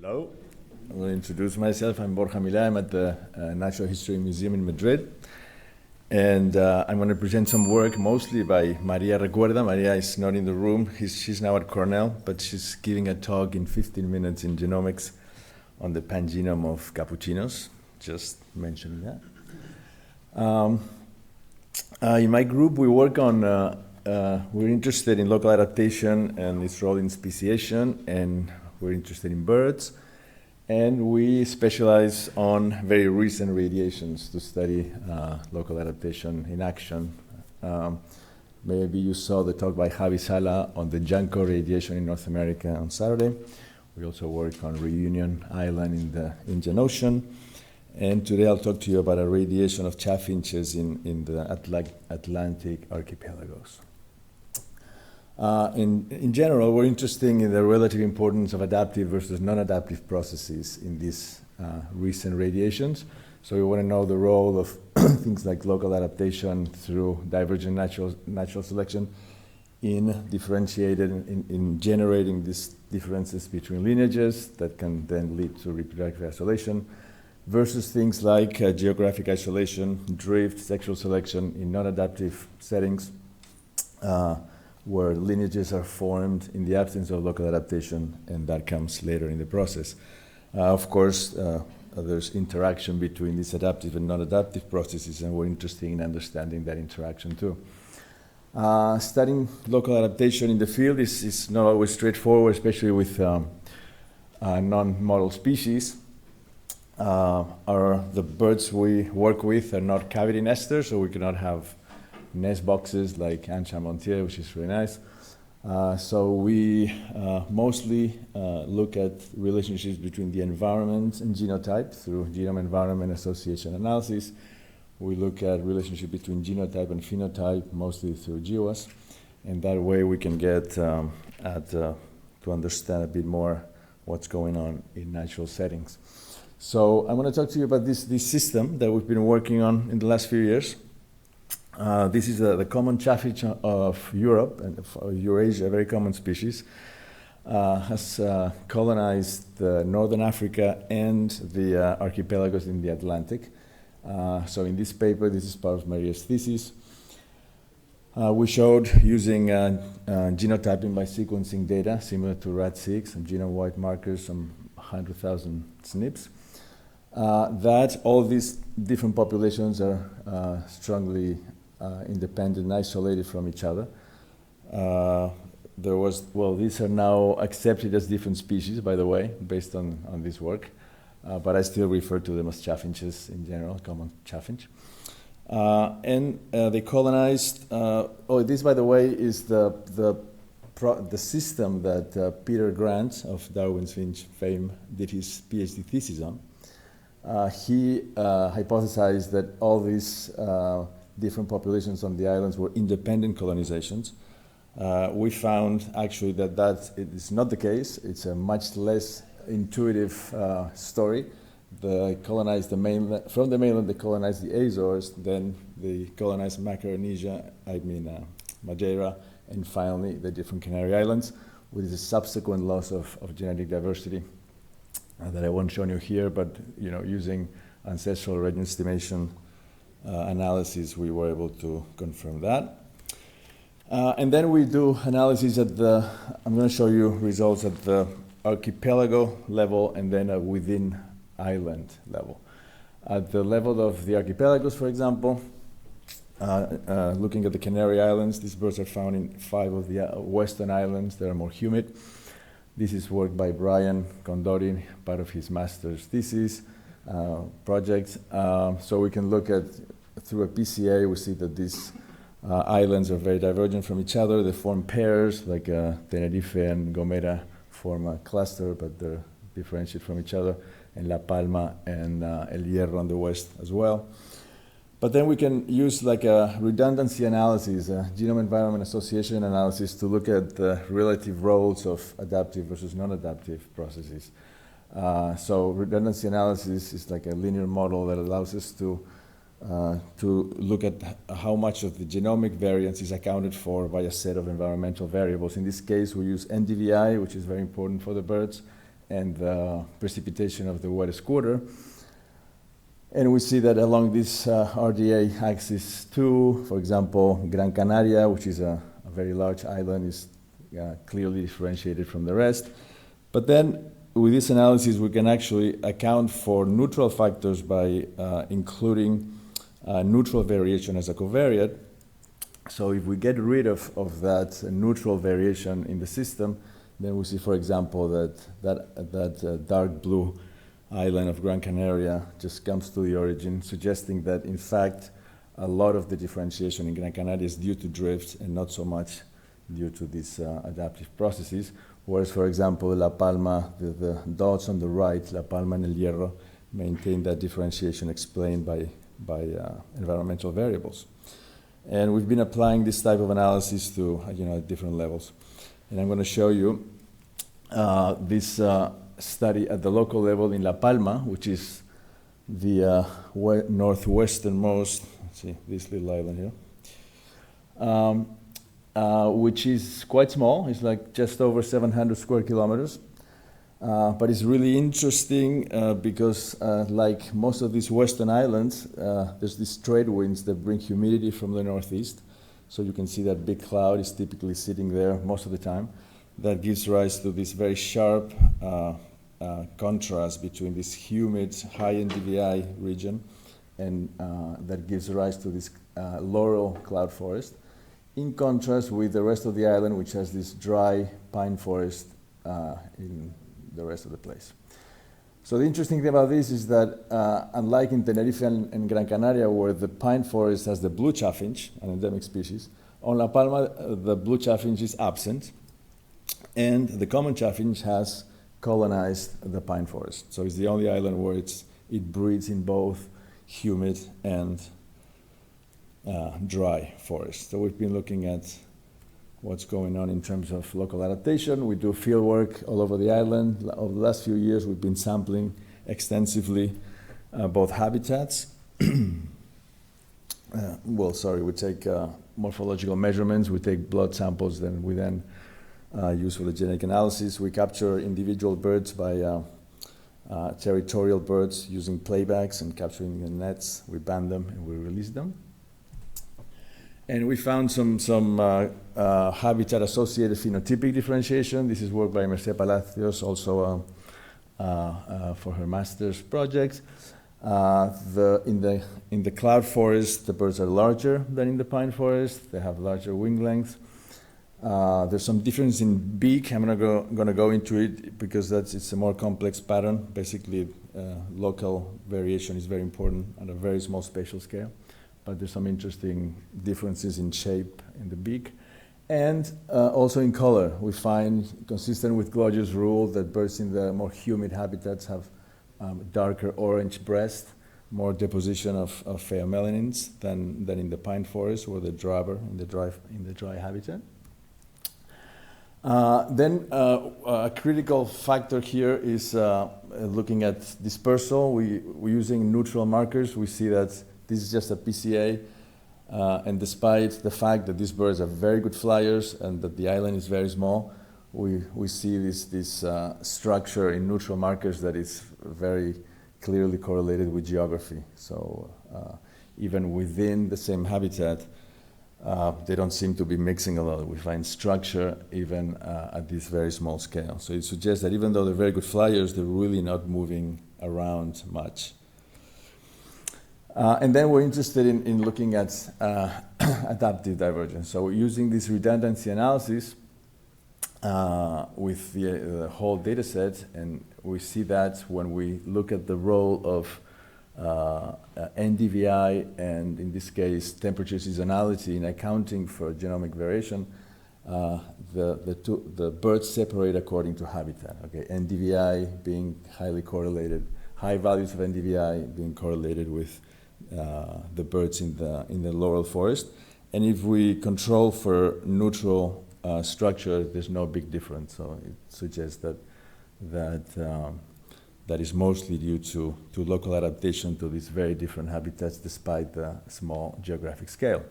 Hello, I will introduce myself. I'm Borja Mila. I'm at the Natural History Museum in Madrid. And I'm going to present some work mostly by Maria Recuerda. Maria is not in the room. She's now at Cornell, but she's giving a talk in 15 minutes in genomics on the pangenome of capuchinos. Just mentioning that. In my group, we work on, we're interested in local adaptation and its role in speciation, and we're interested in birds. And we specialize on very recent radiations to study local adaptation in action. Maybe you saw the talk by Javi Sala on the Junco radiation in North America on Saturday. We also work on Reunion Island in the Indian Ocean. And today I'll talk to you about a radiation of chaffinches in the Atlantic archipelagos. In general, we're interested in the relative importance of adaptive versus non-adaptive processes in these recent radiations. So we want to know the role of things like local adaptation through divergent natural selection in differentiated, in generating these differences between lineages that can then lead to reproductive isolation, versus things like geographic isolation, drift, sexual selection in non-adaptive settings, where lineages are formed in the absence of local adaptation, and that comes later in the process. Of course, there's interaction between these adaptive and non-adaptive processes, and we're interested in understanding that interaction too. Studying local adaptation in the field is not always straightforward, especially with non-model species. The birds we work with are not cavity nesters, so we cannot have nest boxes like Ancha Montier, which is really nice. So we mostly look at relationships between the environment and genotype through genome-environment association analysis. We look at relationship between genotype and phenotype, mostly through GWAS. And that way we can get to understand a bit more what's going on in natural settings. So I'm going to talk to you about this system that we've been working on in the last few years. This is the common chaffinch of Europe and of Eurasia, a very common species. Has colonized northern Africa and the archipelagos in the Atlantic. So in this paper, this is part of Maria's thesis. We showed using genotyping by sequencing data, similar to RAD6, some genome-wide markers, some 100,000 SNPs, that all these different populations are strongly independent and isolated from each other. These are now accepted as different species, by the way, based on this work. But I still refer to them as chaffinches in general, common chaffinch. And they colonized, this, by the way, is the system that Peter Grant of Darwin's Finch fame did his PhD thesis on. He hypothesized that all these different populations on the islands were independent colonizations. We found actually that it is not the case. It's a much less intuitive story. They colonized the mainland, from the mainland they colonized the Azores, then they colonized Macaronesia, Madeira, and finally the different Canary Islands, with the subsequent loss of genetic diversity that I won't show you here, but using ancestral region estimation analysis, we were able to confirm that. And then we do analysis at I'm going to show you results at the archipelago level and then within island level. At the level of the archipelagos, for example, looking at the Canary Islands, these birds are found in 5 of the western islands that are more humid. This is work by Brian Condori, part of his master's thesis project. So we can look at, through a PCA, we see that these islands are very divergent from each other. They form pairs, like Tenerife and Gomera form a cluster, but they're differentiated from each other, and La Palma and El Hierro on the west as well. But then we can use like a redundancy analysis, a genome-environment association analysis, to look at the relative roles of adaptive versus non-adaptive processes. So redundancy analysis is like a linear model that allows us to look at how much of the genomic variance is accounted for by a set of environmental variables. In this case, we use NDVI, which is very important for the birds, and the precipitation of the wettest quarter. And we see that along this RDA axis too, for example, Gran Canaria, which is a very large island, is clearly differentiated from the rest. But then with this analysis, we can actually account for neutral factors by including neutral variation as a covariate. So if we get rid of that neutral variation in the system, then we see, for example, that dark blue island of Gran Canaria just comes to the origin, suggesting that, in fact, a lot of the differentiation in Gran Canaria is due to drifts and not so much due to these adaptive processes. Whereas, for example, La Palma, the dots on the right, La Palma and El Hierro, maintain that differentiation explained by environmental variables. And we've been applying this type of analysis to at different levels. And I'm going to show you this study at the local level in La Palma, which is the northwesternmost, let's see, this little island here, which is quite small. It's like just over 700 square kilometers. But it's really interesting because like most of these western islands, there's these trade winds that bring humidity from the northeast. So you can see that big cloud is typically sitting there most of the time. That gives rise to this very sharp contrast between this humid high NDVI region and that gives rise to this laurel cloud forest, in contrast with the rest of the island, which has this dry pine forest in the rest of the place. So the interesting thing about this is that unlike in Tenerife and Gran Canaria, where the pine forest has the blue chaffinch, an endemic species, on La Palma the blue chaffinch is absent, and the common chaffinch has colonized the pine forest. So it's the only island where it breeds in both humid and dry forest. So we've been looking at what's going on in terms of local adaptation. We do field work all over the island. Over the last few years, we've been sampling extensively both habitats. We take morphological measurements. We take blood samples, then we use for the genetic analysis. We capture individual birds by territorial birds using playbacks and capturing the nets. We band them and we release them. And we found some habitat-associated phenotypic differentiation. This is work by Merced Palacios, also for her master's project. In the cloud forest, the birds are larger than in the pine forest. They have larger wing length. There's some difference in beak. I'm not going to go into it because it's a more complex pattern. Basically, local variation is very important at a very small spatial scale. But there's some interesting differences in shape in the beak. And also in color. We find, consistent with Glodger's rule, that birds in the more humid habitats have darker orange breast, more deposition of pheomelanins than in the pine forest or the drabber in the dry habitat. Then a critical factor here is looking at dispersal. We're using neutral markers. We see that this is just a PCA, and despite the fact that these birds are very good flyers and that the island is very small, we see this structure in neutral markers that is very clearly correlated with geography. So even within the same habitat, they don't seem to be mixing a lot. We find structure even at this very small scale. So it suggests that even though they're very good flyers, they're really not moving around much. And then we're interested in looking at adaptive divergence. So we're using this redundancy analysis with the whole data set, and we see that when we look at the role of NDVI and, in this case, temperature seasonality in accounting for genomic variation, the birds separate according to habitat. Okay, NDVI being highly correlated, high values of NDVI being correlated with the birds in the laurel forest, and if we control for neutral structure, there's no big difference. So it suggests that is mostly due to local adaptation to these very different habitats, despite the small geographic scale.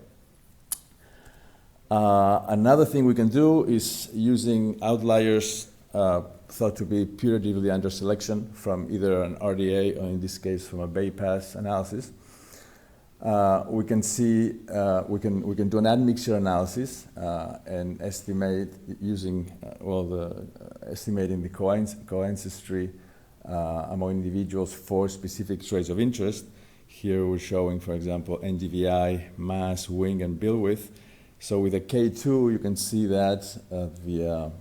Another thing we can do is using outliers thought to be putatively under selection from either an RDA or in this case from a Bay Pass analysis. We can see, we can do an admixture analysis and estimate using, estimating the co-ancestry among individuals for specific traits of interest. Here we're showing, for example, NDVI, mass, wing, and bill width. So with a K2, you can see that the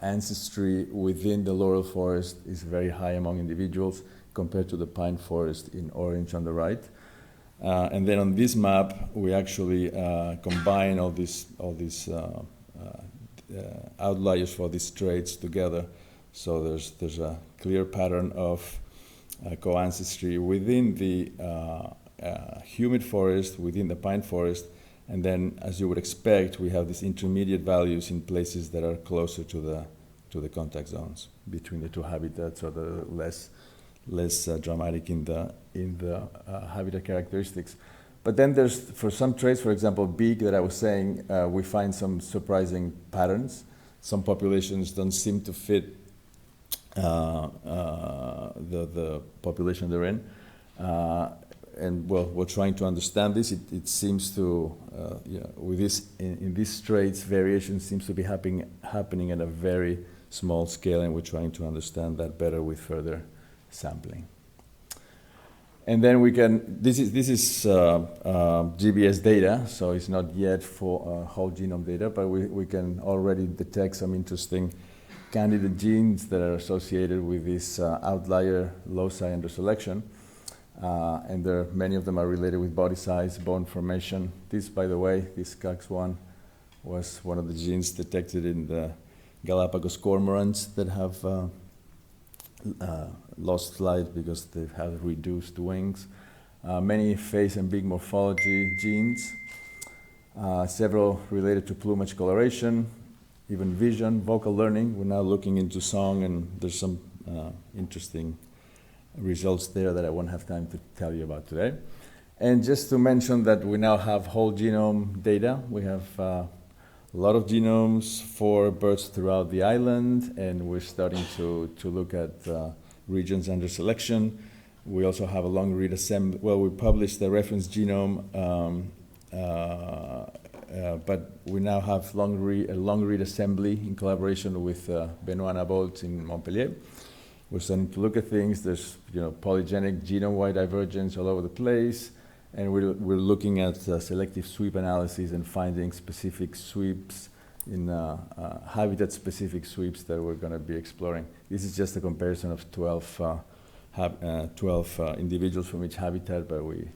ancestry within the laurel forest is very high among individuals compared to the pine forest in orange on the right. And then on this map, we actually combine all these outliers for these traits together. So there's a clear pattern of co-ancestry within the humid forest, within the pine forest, and then, as you would expect, we have these intermediate values in places that are closer to the contact zones between the two habitats, or the less dramatic in the habitat characteristics. But then there's, for some traits, for example, beak that I was saying, we find some surprising patterns. Some populations don't seem to fit the population they're in. And well, we're trying to understand this. It seems to, with this, in these traits, variation seems to be happening at a very small scale, and we're trying to understand that better with further sampling. And then we can, this is GBS data, so it's not yet for whole genome data, but we can already detect some interesting candidate genes that are associated with this outlier loci under selection. And many of them are related with body size, bone formation. This, by the way, this CAX1 was one of the genes detected in the Galapagos cormorants that have lost flight because they have reduced wings. Many face and beak morphology genes, several related to plumage coloration, even vision, vocal learning. We're now looking into song, and there's some interesting results there that I won't have time to tell you about today. And just to mention that we now have whole genome data. We have a lot of genomes for birds throughout the island, and we're starting to look at regions under selection. We also have a long read assembly. Well, we published the reference genome, but we now have a long read assembly in collaboration with Benoit Nabolt in Montpellier. We're starting to look at things. There's polygenic genome-wide divergence all over the place, and we're looking at selective sweep analysis and finding specific sweeps in habitat-specific sweeps that we're going to be exploring. This is just a comparison of 12 individuals from each habitat, but we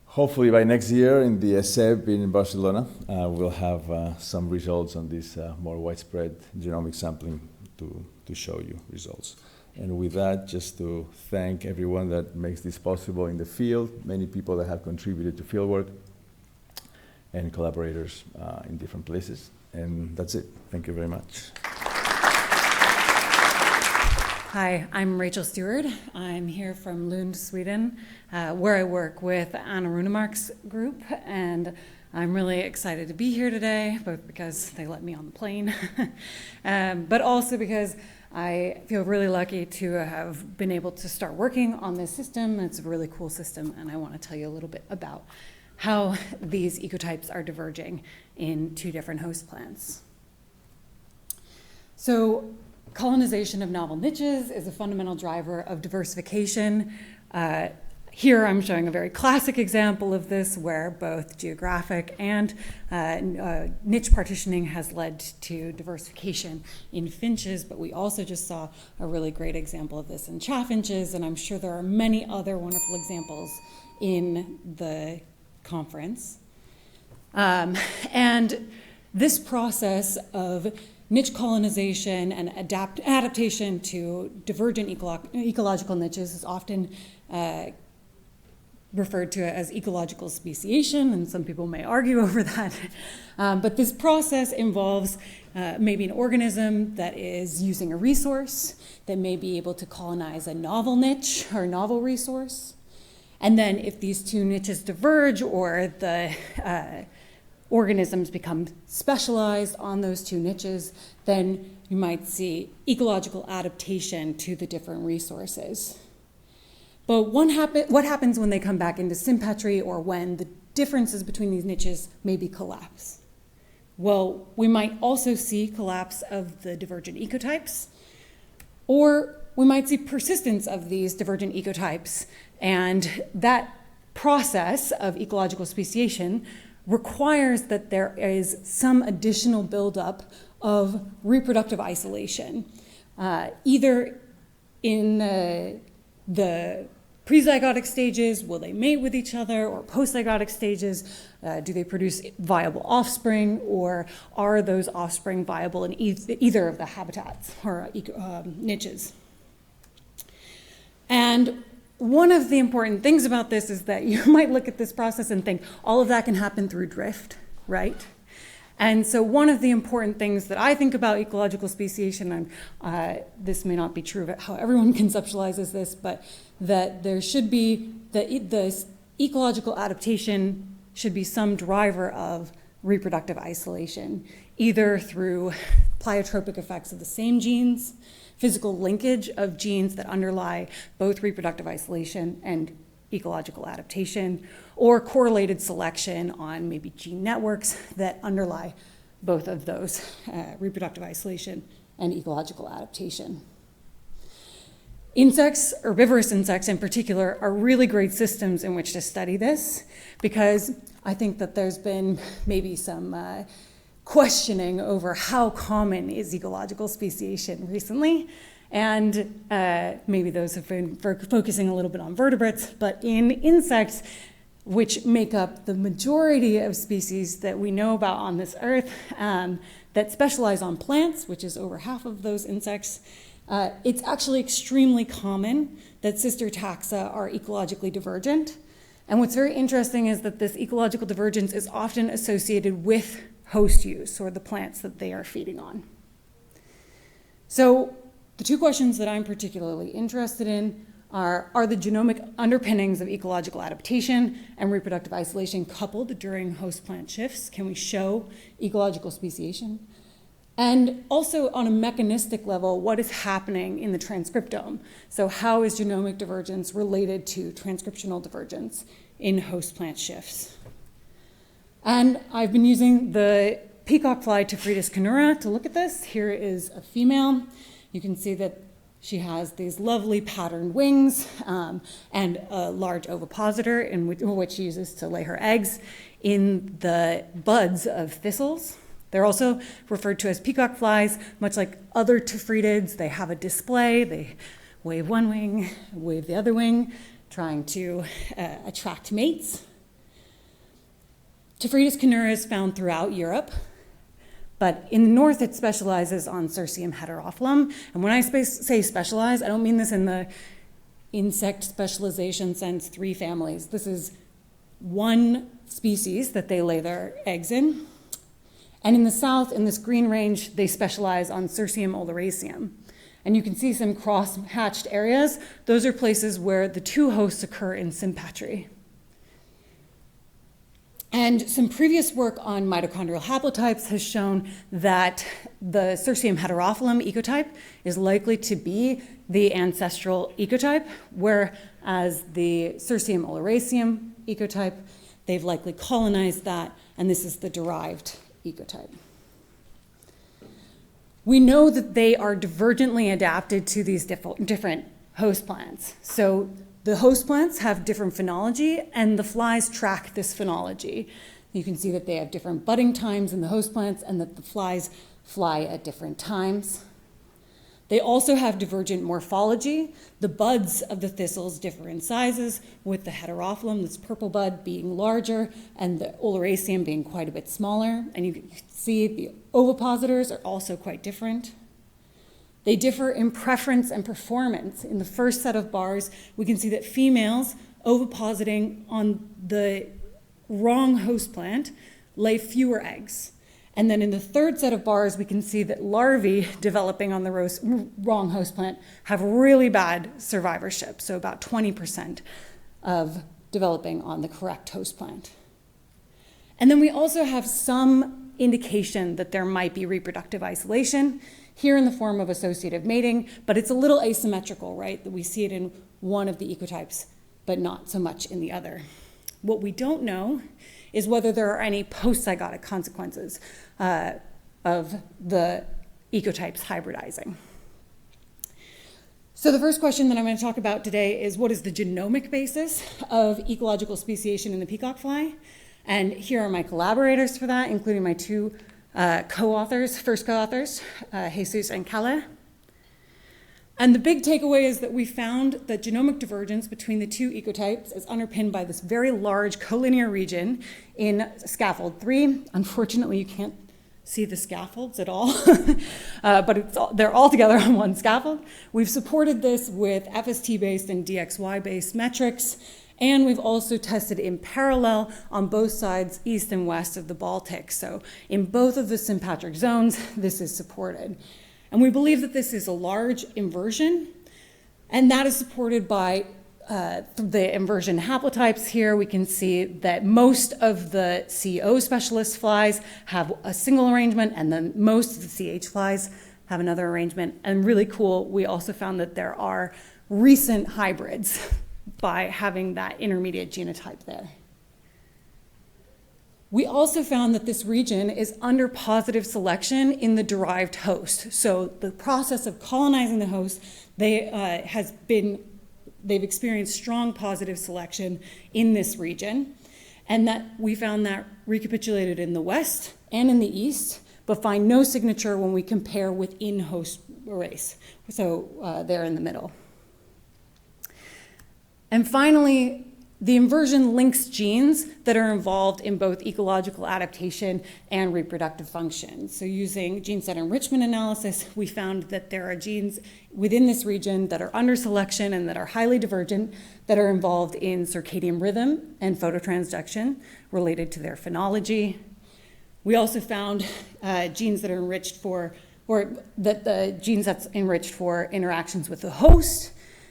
hopefully by next year in the ESEB in Barcelona, we'll have some results on this more widespread genomic sampling to show you results. And with that, just to thank everyone that makes this possible in the field, many people that have contributed to fieldwork, and collaborators in different places. And that's it. Thank you very much. Hi, I'm Rachel Steward. I'm here from Lund, Sweden, where I work with Anna Runemark's group, and I'm really excited to be here today, both because they let me on the plane, but also because I feel really lucky to have been able to start working on this system. It's a really cool system, and I want to tell you a little bit about how these ecotypes are diverging in two different host plants. So colonization of novel niches is a fundamental driver of diversification. Here I'm showing a very classic example of this, where both geographic and niche partitioning has led to diversification in finches, but we also just saw a really great example of this in chaffinches, and I'm sure there are many other wonderful examples in the conference. And this process of niche colonization and adaptation to divergent ecological niches is often referred to as ecological speciation, and some people may argue over that. But this process involves maybe an organism that is using a resource that may be able to colonize a novel niche or novel resource. And then if these two niches diverge, or the organisms become specialized on those two niches, then you might see ecological adaptation to the different resources. But what happens when they come back into sympatry, or when the differences between these niches maybe collapse? Well, we might also see collapse of the divergent ecotypes, or we might see persistence of these divergent ecotypes, and that process of ecological speciation requires that there is some additional buildup of reproductive isolation, either in the prezygotic stages, will they mate with each other, or postzygotic stages, do they produce viable offspring, or are those offspring viable in either of the habitats or niches? And one of the important things about this is that you might look at this process and think all of that can happen through drift, right? And so one of the important things that I think about ecological speciation, and this may not be true of how everyone conceptualizes this, but that there should be, the ecological adaptation should be some driver of reproductive isolation, either through pleiotropic effects of the same genes, physical linkage of genes that underlie both reproductive isolation and ecological adaptation, or correlated selection on maybe gene networks that underlie both of those, reproductive isolation and ecological adaptation. Insects, herbivorous insects in particular, are really great systems in which to study this, because I think that there's been maybe some questioning over how common is ecological speciation recently. And maybe those have been focusing a little bit on vertebrates, but in insects, which make up the majority of species that we know about on this earth, that specialize on plants, which is over half of those insects, it's actually extremely common that sister taxa are ecologically divergent. And what's very interesting is that this ecological divergence is often associated with host use, or the plants that they are feeding on. So the two questions that I'm particularly interested in are the genomic underpinnings of ecological adaptation and reproductive isolation coupled during host plant shifts? Can we show ecological speciation? And also on a mechanistic level, what is happening in the transcriptome? So how is genomic divergence related to transcriptional divergence in host plant shifts? And I've been using the peacock fly Tephritis conura to look at this. Here is a female. You can see that she has these lovely patterned wings and a large ovipositor in which she uses to lay her eggs in the buds of thistles. They're also referred to as peacock flies, much like other tephridids. They have a display. They wave one wing, wave the other wing, trying to attract mates. Tephritis conura is found throughout Europe, but in the north it specializes on Cirsium heterophyllum. And when I say specialize, I don't mean this in the insect specialization sense, 3 families. This is one species that they lay their eggs in. And in the south, in this green range, they specialize on Cirsium oleraceum. And you can see some cross-hatched areas. Those are places where the 2 hosts occur in sympatry. And some previous work on mitochondrial haplotypes has shown that the Cirsium heterophyllum ecotype is likely to be the ancestral ecotype, whereas the Cirsium oleraceum ecotype, they've likely colonized that, and this is the derived ecotype. We know that they are divergently adapted to these different host plants. So the host plants have different phenology, and the flies track this phenology. You can see that they have different budding times in the host plants, and that the flies fly at different times. They also have divergent morphology. The buds of the thistles differ in sizes, with the heterophyllum, this purple bud, being larger, and the oleraceum being quite a bit smaller. And you can see the ovipositors are also quite different. They differ in preference and performance. In the first set of bars, we can see that females ovipositing on the wrong host plant lay fewer eggs. And then in the third set of bars, we can see that larvae developing on the wrong host plant have really bad survivorship, so about 20% of developing on the correct host plant. And then we also have some indication that there might be reproductive isolation, here in the form of associative mating, but it's a little asymmetrical, right? That we see it in one of the ecotypes, but not so much in the other. What we don't know is whether there are any post-zygotic consequences of the ecotypes hybridizing. So the first question that I'm going to talk about today is, what is the genomic basis of ecological speciation in the peacock fly? And here are my collaborators for that, including my two first co-authors, Jesus and Kalle. And the big takeaway is that we found that genomic divergence between the two ecotypes is underpinned by this very large collinear region in scaffold 3. Unfortunately, you can't see the scaffolds at all, but they're all together on one scaffold. We've supported this with FST-based and DXY-based metrics, and we've also tested in parallel on both sides, east and west of the Baltic. So in both of the sympatric zones, this is supported. And we believe that this is a large inversion, and that is supported by the inversion haplotypes. Here we can see that most of the CO specialist flies have a single arrangement, and then most of the CH flies have another arrangement. And really cool, we also found that there are recent hybrids by having that intermediate genotype there. We also found that this region is under positive selection in the derived host. So the process of colonizing the host, they've experienced strong positive selection in this region, and that we found that recapitulated in the west and in the east, but find no signature when we compare within host race. So they're in the middle. And finally, the inversion links genes that are involved in both ecological adaptation and reproductive function. So using gene set enrichment analysis, we found that there are genes within this region that are under selection and that are highly divergent, that are involved in circadian rhythm and phototransduction related to their phenology. We also found genes that are enriched for, or that the gene set's enriched for interactions with the host,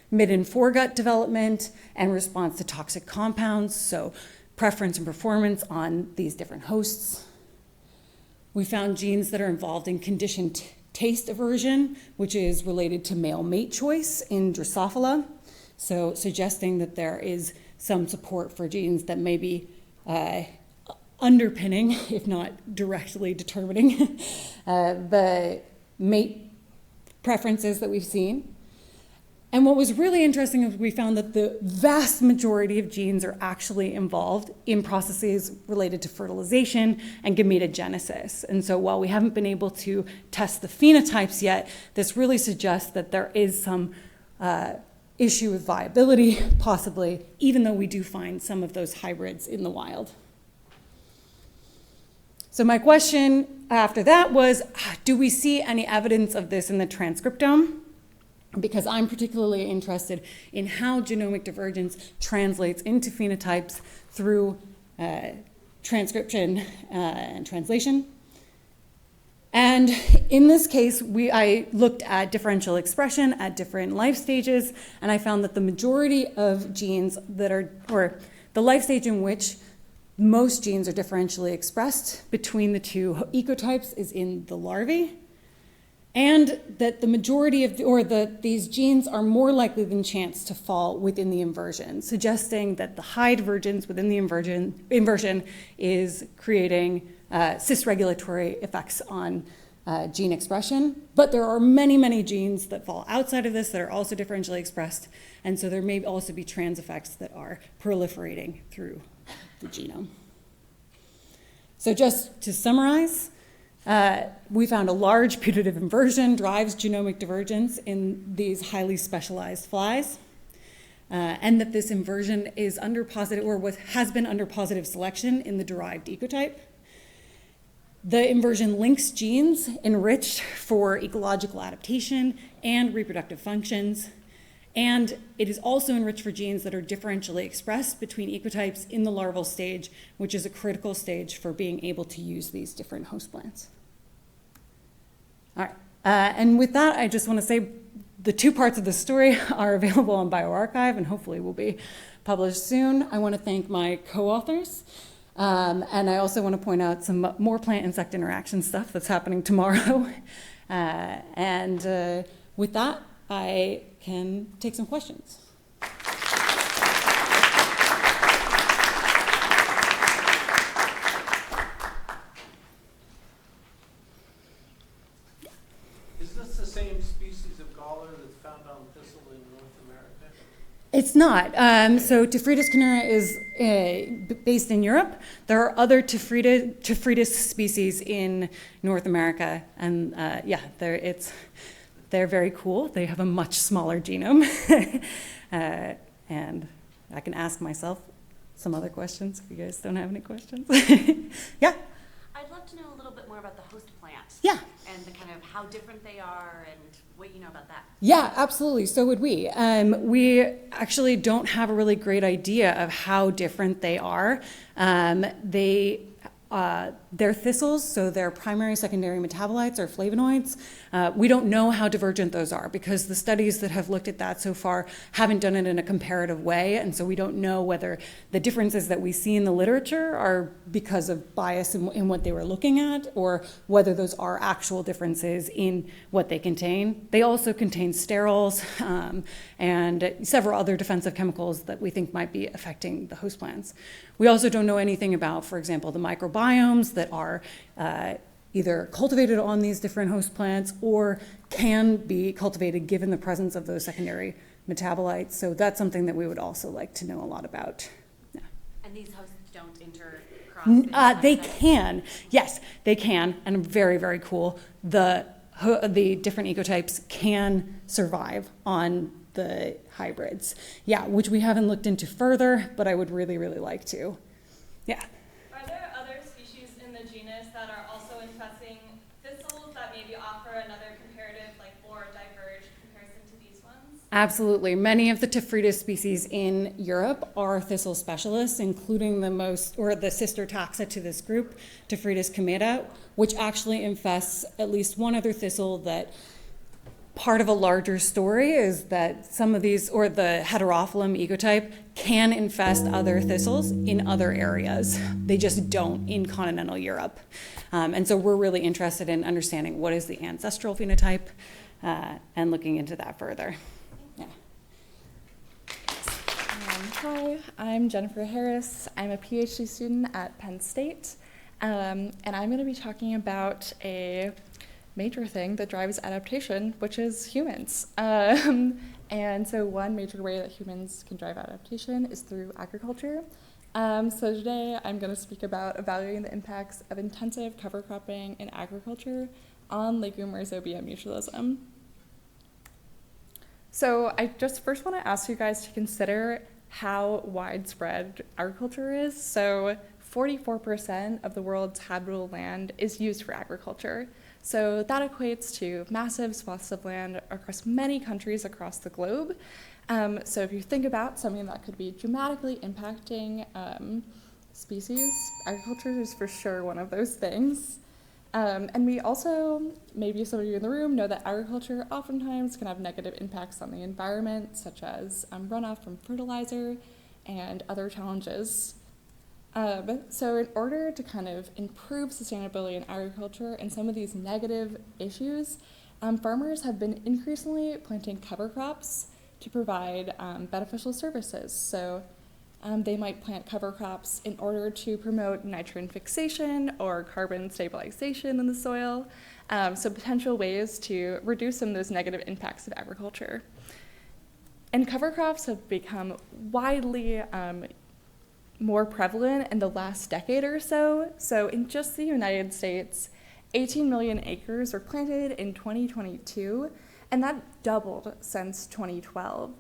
mid and foregut development, and response to toxic compounds, so preference and performance on these different hosts. We found genes that are involved in conditioned taste aversion, which is related to male mate choice in Drosophila, so suggesting that there is some support for genes that may be underpinning, if not directly determining, the mate preferences that we've seen. And what was really interesting is we found that the vast majority of genes are actually involved in processes related to fertilization and gametogenesis. And so while we haven't been able to test the phenotypes yet, this really suggests that there is some issue with viability, possibly, even though we do find some of those hybrids in the wild. So my question after that was, do we see any evidence of this in the transcriptome? Because I'm particularly interested in how genomic divergence translates into phenotypes through transcription and translation. And in this case, I looked at differential expression at different life stages, and I found that the majority of genes that are, or the life stage in which most genes are differentially expressed between the two ecotypes is in the larvae, and that the majority of, these genes are more likely than chance to fall within the inversion, suggesting that the high divergence within the inversion is creating cis-regulatory effects on gene expression. But there are many, many genes that fall outside of this that are also differentially expressed, and so there may also be trans effects that are proliferating through the genome. So just to summarize, we found a large putative inversion drives genomic divergence in these highly specialized flies, and that this inversion is under positive, or has been under positive selection in the derived ecotype. The inversion links genes enriched for ecological adaptation and reproductive functions, and it is also enriched for genes that are differentially expressed between ecotypes in the larval stage, which is a critical stage for being able to use these different host plants. All right, and with that, I just want to say the two parts of the story are available on bioRxiv and hopefully will be published soon. I want to thank my co-authors, And I also want to point out some more plant-insect interaction stuff that's happening tomorrow. And with that, I can take some questions. Is this the same species of galler that's found on thistle in North America? It's not. So Tephritis canera is based in Europe. There are other Tephritis species in North America, and yeah, they're very cool. They have a much smaller genome, and I can ask myself some other questions if you guys don't have any questions. Yeah. I'd love to know a little bit more about the host plant. Yeah. And the kind of how different they are and what you know about that. Yeah, absolutely. So would we. We actually don't have a really great idea of how different they are. They're thistles, so their primary, secondary metabolites are flavonoids. We don't know how divergent those are because the studies that have looked at that so far haven't done it in a comparative way, and so we don't know whether the differences that we see in the literature are because of bias in what they were looking at, or whether those are actual differences in what they contain. They also contain sterols and several other defensive chemicals that we think might be affecting the host plants. We also don't know anything about, for example, the microbiomes that are either cultivated on these different host plants or can be cultivated given the presence of those secondary metabolites. So that's something that we would also like to know a lot about. Yeah. And these hosts don't intercross? They can, yes, they can, and very, very cool. The different ecotypes can survive on the hybrids. Yeah, which we haven't looked into further, but I would really, really like to. Yeah. Are there other species in the genus that are also infesting thistles that maybe offer another comparative, or diverge comparison to these ones? Absolutely. Many of the Tephritis species in Europe are thistle specialists, including the sister taxa to this group, Tephritis chimera, which actually infests at least one other thistle. That part of a larger story is that some of these, or the Heterophyllum ecotype, can infest other thistles in other areas. They just don't in continental Europe. And so we're really interested in understanding what is the ancestral phenotype and looking into that further. Yeah. Hi, I'm Jennifer Harris. I'm a PhD student at Penn State, and I'm going to be talking about a major thing that drives adaptation, which is humans. And so one major way that humans can drive adaptation is through agriculture. So today I'm going to speak about evaluating the impacts of intensive cover cropping in agriculture on legume rhizobia mutualism. So I just first want to ask you guys to consider how widespread agriculture is. So 44% of the world's habitable land is used for agriculture. So that equates to massive swaths of land across many countries across the globe. So if you think about something that could be dramatically impacting species, agriculture is for sure one of those things. And we also, maybe some of you in the room know that agriculture oftentimes can have negative impacts on the environment, such as runoff from fertilizer and other challenges. So in order to kind of improve sustainability in agriculture and some of these negative issues, farmers have been increasingly planting cover crops to provide beneficial services. So they might plant cover crops in order to promote nitrogen fixation or carbon stabilization in the soil, so potential ways to reduce some of those negative impacts of agriculture. And cover crops have become widely more prevalent in the last decade or so. So in just the United States, 18 million acres were planted in 2022, and that doubled since 2012.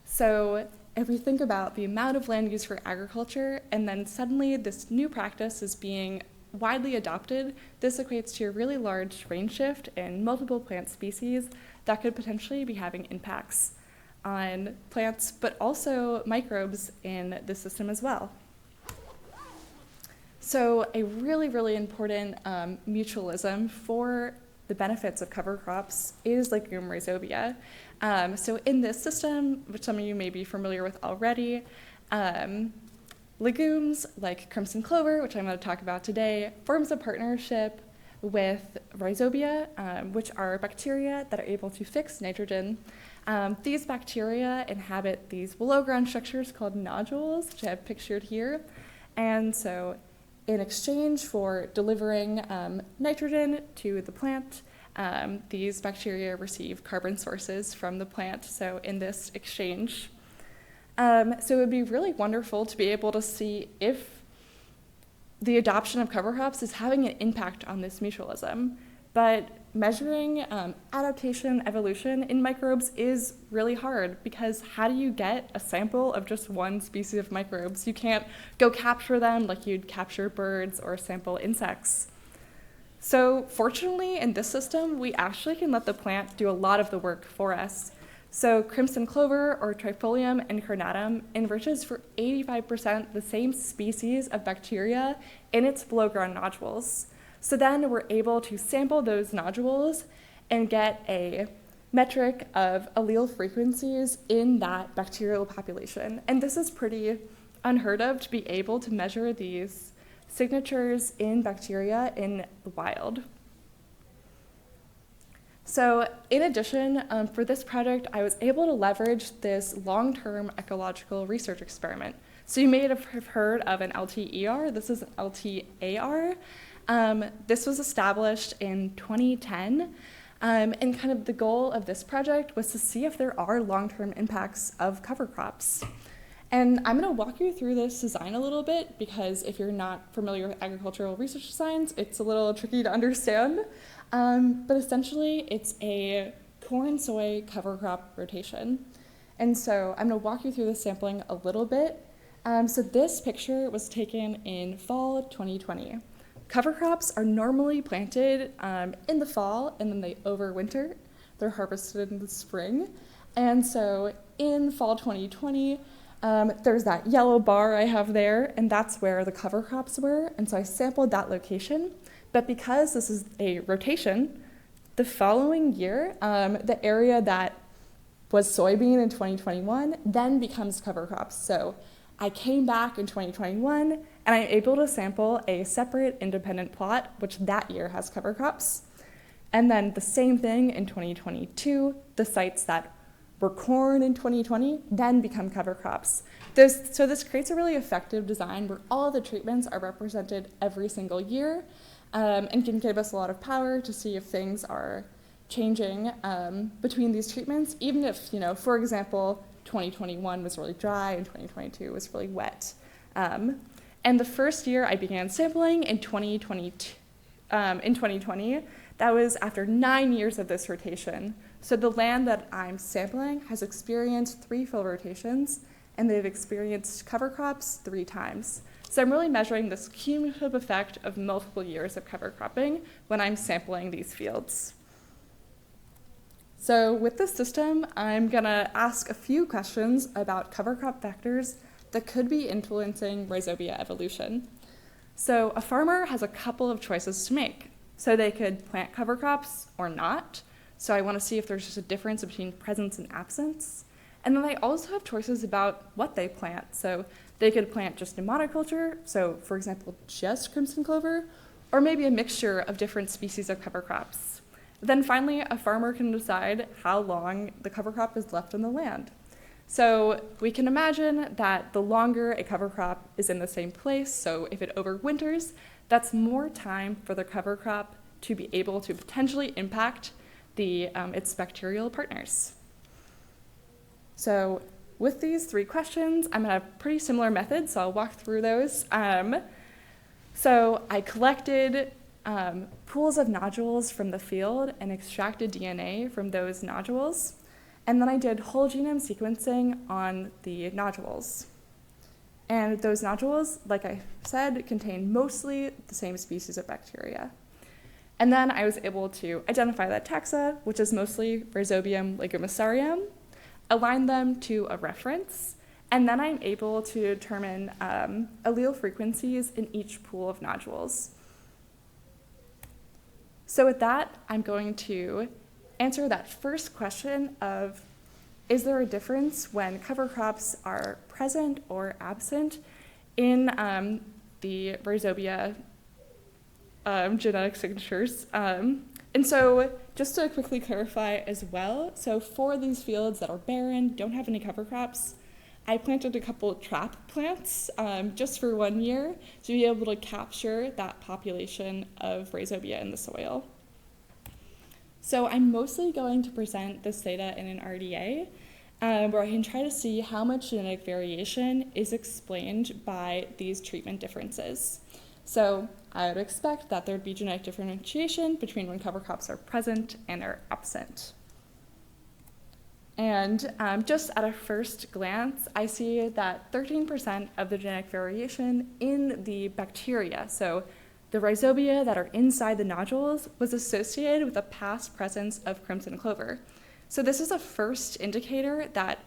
So if we think about the amount of land used for agriculture, and then suddenly this new practice is being widely adopted, this equates to a really large range shift in multiple plant species that could potentially be having impacts on plants, but also microbes in the system as well. So a really, really important mutualism for the benefits of cover crops is legume rhizobia. So in this system, which some of you may be familiar with already, Legumes like crimson clover, which I'm going to talk about today, forms a partnership with rhizobia, which are bacteria that are able to fix nitrogen. These bacteria inhabit these below-ground structures called nodules, which I have pictured here. And so in exchange for delivering nitrogen to the plant, these bacteria receive carbon sources from the plant, so in this exchange. So it would be really wonderful to be able to see if the adoption of cover crops is having an impact on this mutualism. But measuring adaptation evolution in microbes is really hard, because how do you get a sample of just one species of microbes? You can't go capture them like you'd capture birds or sample insects. So fortunately, in this system, we actually can let the plant do a lot of the work for us. So crimson clover, or Trifolium incarnatum, enriches for 85% the same species of bacteria in its below-ground nodules. So then we're able to sample those nodules and get a metric of allele frequencies in that bacterial population. And this is pretty unheard of, to be able to measure these signatures in bacteria in the wild. So in addition, for this project, I was able to leverage this long-term ecological research experiment. So you may have heard of an LTER. This is an LTAR. This was established in 2010. And kind of the goal of this project was to see if there are long-term impacts of cover crops. And I'm going to walk you through this design a little bit, because if you're not familiar with agricultural research designs, it's a little tricky to understand. But essentially, it's a corn-soy cover crop rotation. And so I'm going to walk you through the sampling a little bit. So this picture was taken in fall 2020. Cover crops are normally planted in the fall, and then they overwinter. They're harvested in the spring. And so in fall 2020, there's that yellow bar I have there, and that's where the cover crops were. And so I sampled that location. But because this is a rotation, the following year, the area that was soybean in 2021 then becomes cover crops. So I came back in 2021, and I'm able to sample a separate independent plot, which that year has cover crops. And then the same thing in 2022, the sites that were corn in 2020 then become cover crops. So this creates a really effective design where all of the treatments are represented every single year, and can give us a lot of power to see if things are changing between these treatments, even if, for example, 2021 was really dry and 2022 was really wet. And the first year I began sampling in 2020, that was after 9 years of this rotation. So the land that I'm sampling has experienced 3 fill rotations, and they've experienced cover crops 3 times. So I'm really measuring this cumulative effect of multiple years of cover cropping when I'm sampling these fields. So with this system, I'm gonna ask a few questions about cover crop factors that could be influencing rhizobia evolution. So a farmer has a couple of choices to make. So they could plant cover crops or not. So I wanna see if there's just a difference between presence and absence. And then they also have choices about what they plant. So they could plant just a monoculture, so for example, just crimson clover, or maybe a mixture of different species of cover crops. Then finally, a farmer can decide how long the cover crop is left on the land. So we can imagine that the longer a cover crop is in the same place, so if it overwinters, that's more time for the cover crop to be able to potentially impact its bacterial partners. So with these 3 questions, I'm gonna have pretty similar methods, so I'll walk through those. So I collected pools of nodules from the field and extracted DNA from those nodules. And then I did whole genome sequencing on the nodules. And those nodules, like I said, contain mostly the same species of bacteria. And then I was able to identify that taxa, which is mostly Rhizobium legumosarium, align them to a reference, and then I'm able to determine allele frequencies in each pool of nodules. So with that, I'm going to answer that first question of, is there a difference when cover crops are present or absent in the rhizobia genetic signatures. And so just to quickly clarify as well, so for these fields that are barren, don't have any cover crops, I planted a couple trap plants just for 1 year to be able to capture that population of rhizobia in the soil. So I'm mostly going to present this data in an RDA, where I can try to see how much genetic variation is explained by these treatment differences. So I would expect that there would be genetic differentiation between when cover crops are present and are absent. And just at a first glance, I see that 13% of the genetic variation in the bacteria, so the rhizobia that are inside the nodules, was associated with the past presence of crimson clover. So this is a first indicator that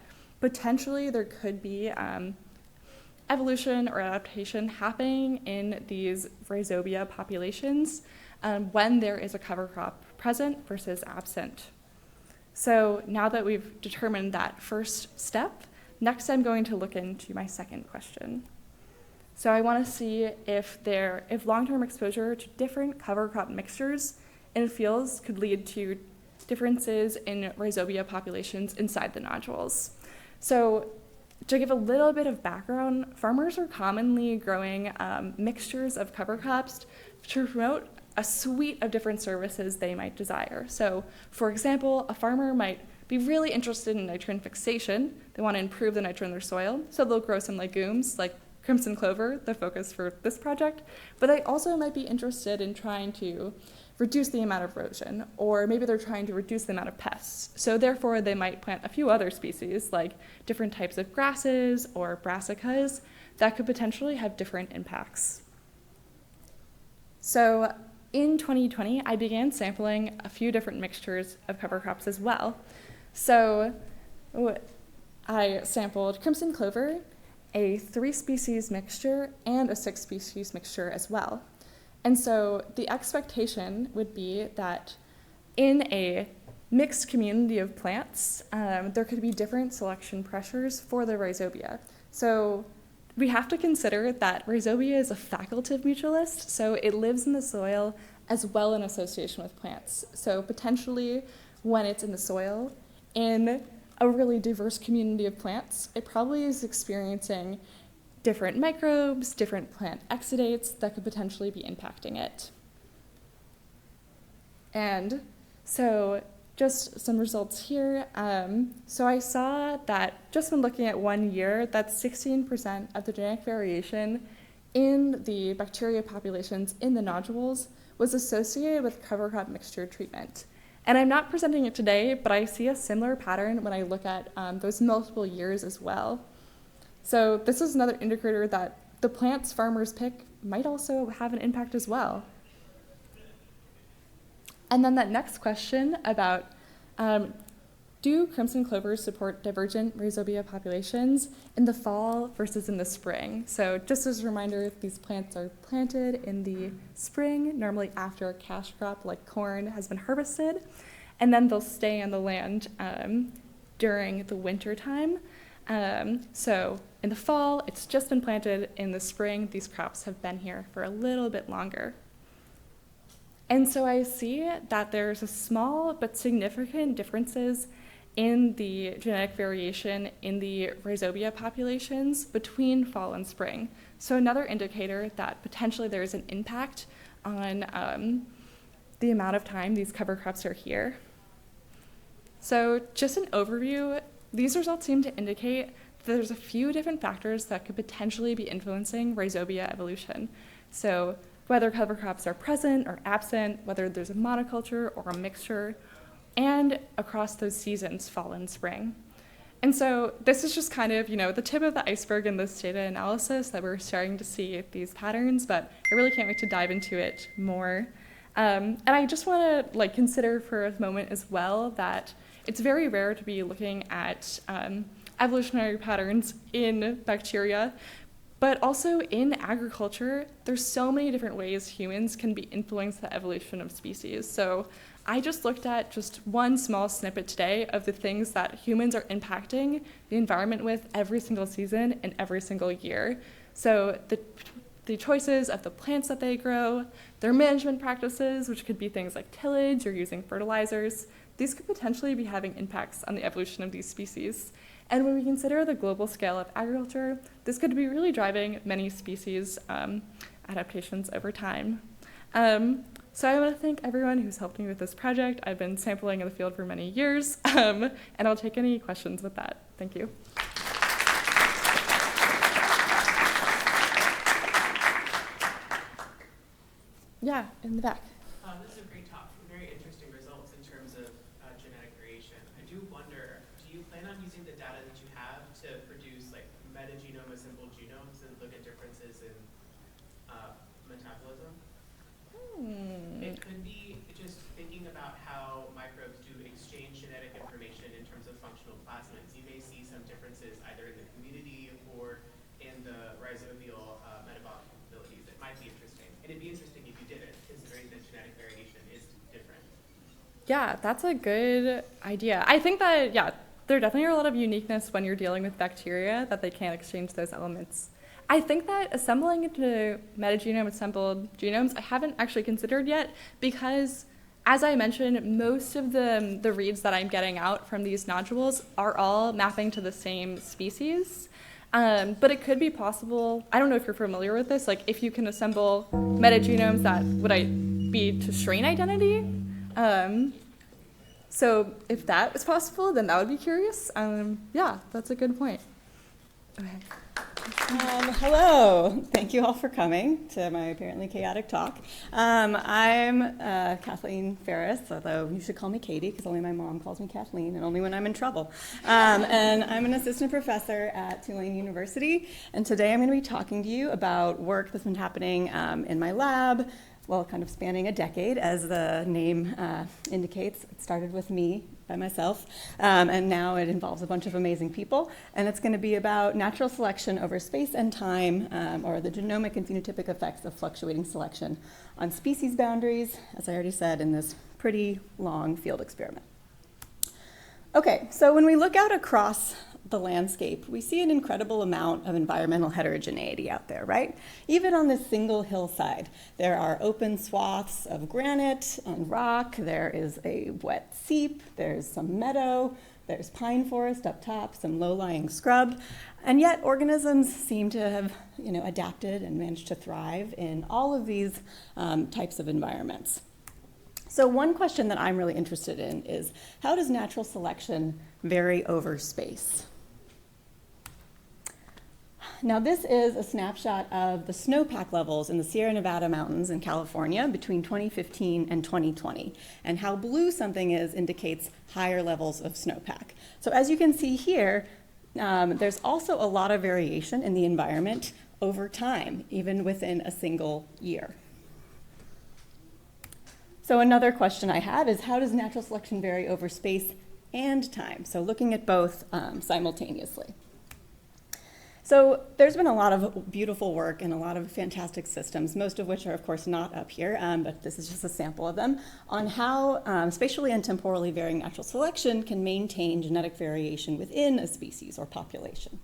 potentially there could be evolution or adaptation happening in these rhizobia populations when there is a cover crop present versus absent. So now that we've determined that first step, next I'm going to look into my second question. So I want to see if long-term exposure to different cover crop mixtures in fields could lead to differences in rhizobia populations inside the nodules. So to give a little bit of background, farmers are commonly growing mixtures of cover crops to promote a suite of different services they might desire. So, for example, a farmer might be really interested in nitrogen fixation. They want to improve the nitrogen in their soil, so they'll grow some legumes like crimson clover, the focus for this project, but they also might be interested in trying to reduce the amount of erosion, or maybe they're trying to reduce the amount of pests. So therefore, they might plant a few other species, like different types of grasses or brassicas, that could potentially have different impacts. So in 2020, I began sampling a few different mixtures of cover crops as well. So I sampled crimson clover, a 3-species mixture, and a 6-species mixture as well. And so the expectation would be that in a mixed community of plants, there could be different selection pressures for the rhizobia. So we have to consider that rhizobia is a facultative mutualist, so it lives in the soil as well in association with plants. So potentially when it's in the soil, in a really diverse community of plants, it probably is experiencing different microbes, different plant exudates that could potentially be impacting it. And so just some results here. So I saw that just when looking at 1 year, that 16% of the genetic variation in the bacteria populations in the nodules was associated with cover crop mixture treatment. And I'm not presenting it today, but I see a similar pattern when I look at those multiple years as well. So this is another indicator that the plants farmers pick might also have an impact as well. And then that next question about do crimson clovers support divergent rhizobia populations in the fall versus in the spring? So just as a reminder, these plants are planted in the spring, normally after a cash crop like corn has been harvested, and then they'll stay on the land during the winter time. So in the fall, it's just been planted. In the spring, these crops have been here for a little bit longer. And so I see that there's a small but significant differences in the genetic variation in the rhizobia populations between fall and spring. So another indicator that potentially there is an impact on the amount of time these cover crops are here. So just an overview, these results seem to indicate that there's a few different factors that could potentially be influencing rhizobia evolution. So whether cover crops are present or absent, whether there's a monoculture or a mixture, and across those seasons, fall and spring. And so this is just kind of, the tip of the iceberg in this data analysis that we're starting to see these patterns, but I really can't wait to dive into it more. And I just want to consider for a moment as well that it's very rare to be looking at evolutionary patterns in bacteria, but also in agriculture, there's so many different ways humans can be influencing the evolution of species. So I just looked at just one small snippet today of the things that humans are impacting the environment with every single season and every single year. So the choices of the plants that they grow, their management practices, which could be things like tillage or using fertilizers, these could potentially be having impacts on the evolution of these species. And when we consider the global scale of agriculture, this could be really driving many species adaptations over time. So I want to thank everyone who's helped me with this project. I've been sampling in the field for many years, and I'll take any questions with that. Thank you. Yeah, in the back. This is a great talk. Very interesting results in terms of genetic variation. I do wonder, do you plan on using the data that you have to produce like metagenome assembled genomes and look at differences in metabolism? It could be just thinking about how microbes do exchange genetic information in terms of functional plasmids. You may see some differences either in the community or in the rhizobial metabolic capabilities. It might be interesting. And it'd be interesting if you did it, considering that genetic variation is different. Yeah, that's a good idea. I think that, yeah, there definitely are a lot of uniqueness when you're dealing with bacteria that they can't exchange those elements. I think that assembling into metagenome assembled genomes, I haven't actually considered yet because, as I mentioned, most of the reads that I'm getting out from these nodules are all mapping to the same species. But it could be possible, I don't know if you're familiar with this, like if you can assemble metagenomes that would be to strain identity. So if that was possible, then that would be curious. Yeah, that's a good point. Okay. Hello, thank you all for coming to my apparently chaotic talk. I'm Kathleen Ferris, although you should call me Katie because only my mom calls me Kathleen and only when I'm in trouble. And I'm an assistant professor at Tulane University, and today I'm going to be talking to you about work that's been happening in my lab, well, kind of spanning a decade, as the name indicates. It started with me by myself, and now it involves a bunch of amazing people, and it's going to be about natural selection over space and time, or the genomic and phenotypic effects of fluctuating selection on species boundaries, as I already said, in this pretty long field experiment. Okay, so when we look out across the landscape, we see an incredible amount of environmental heterogeneity out there, right? Even on this single hillside, there are open swaths of granite and rock, there is a wet seep, there's some meadow, there's pine forest up top, some low-lying scrub, and yet organisms seem to have, adapted and managed to thrive in all of these types of environments. So one question that I'm really interested in is, how does natural selection vary over space? Now this is a snapshot of the snowpack levels in the Sierra Nevada mountains in California between 2015 and 2020. And how blue something is indicates higher levels of snowpack. So as you can see here, there's also a lot of variation in the environment over time, even within a single year. So another question I have is, how does natural selection vary over space and time? So looking at both simultaneously. So there's been a lot of beautiful work and a lot of fantastic systems, most of which are, of course, not up here, but this is just a sample of them, on how spatially and temporally varying natural selection can maintain genetic variation within a species or population.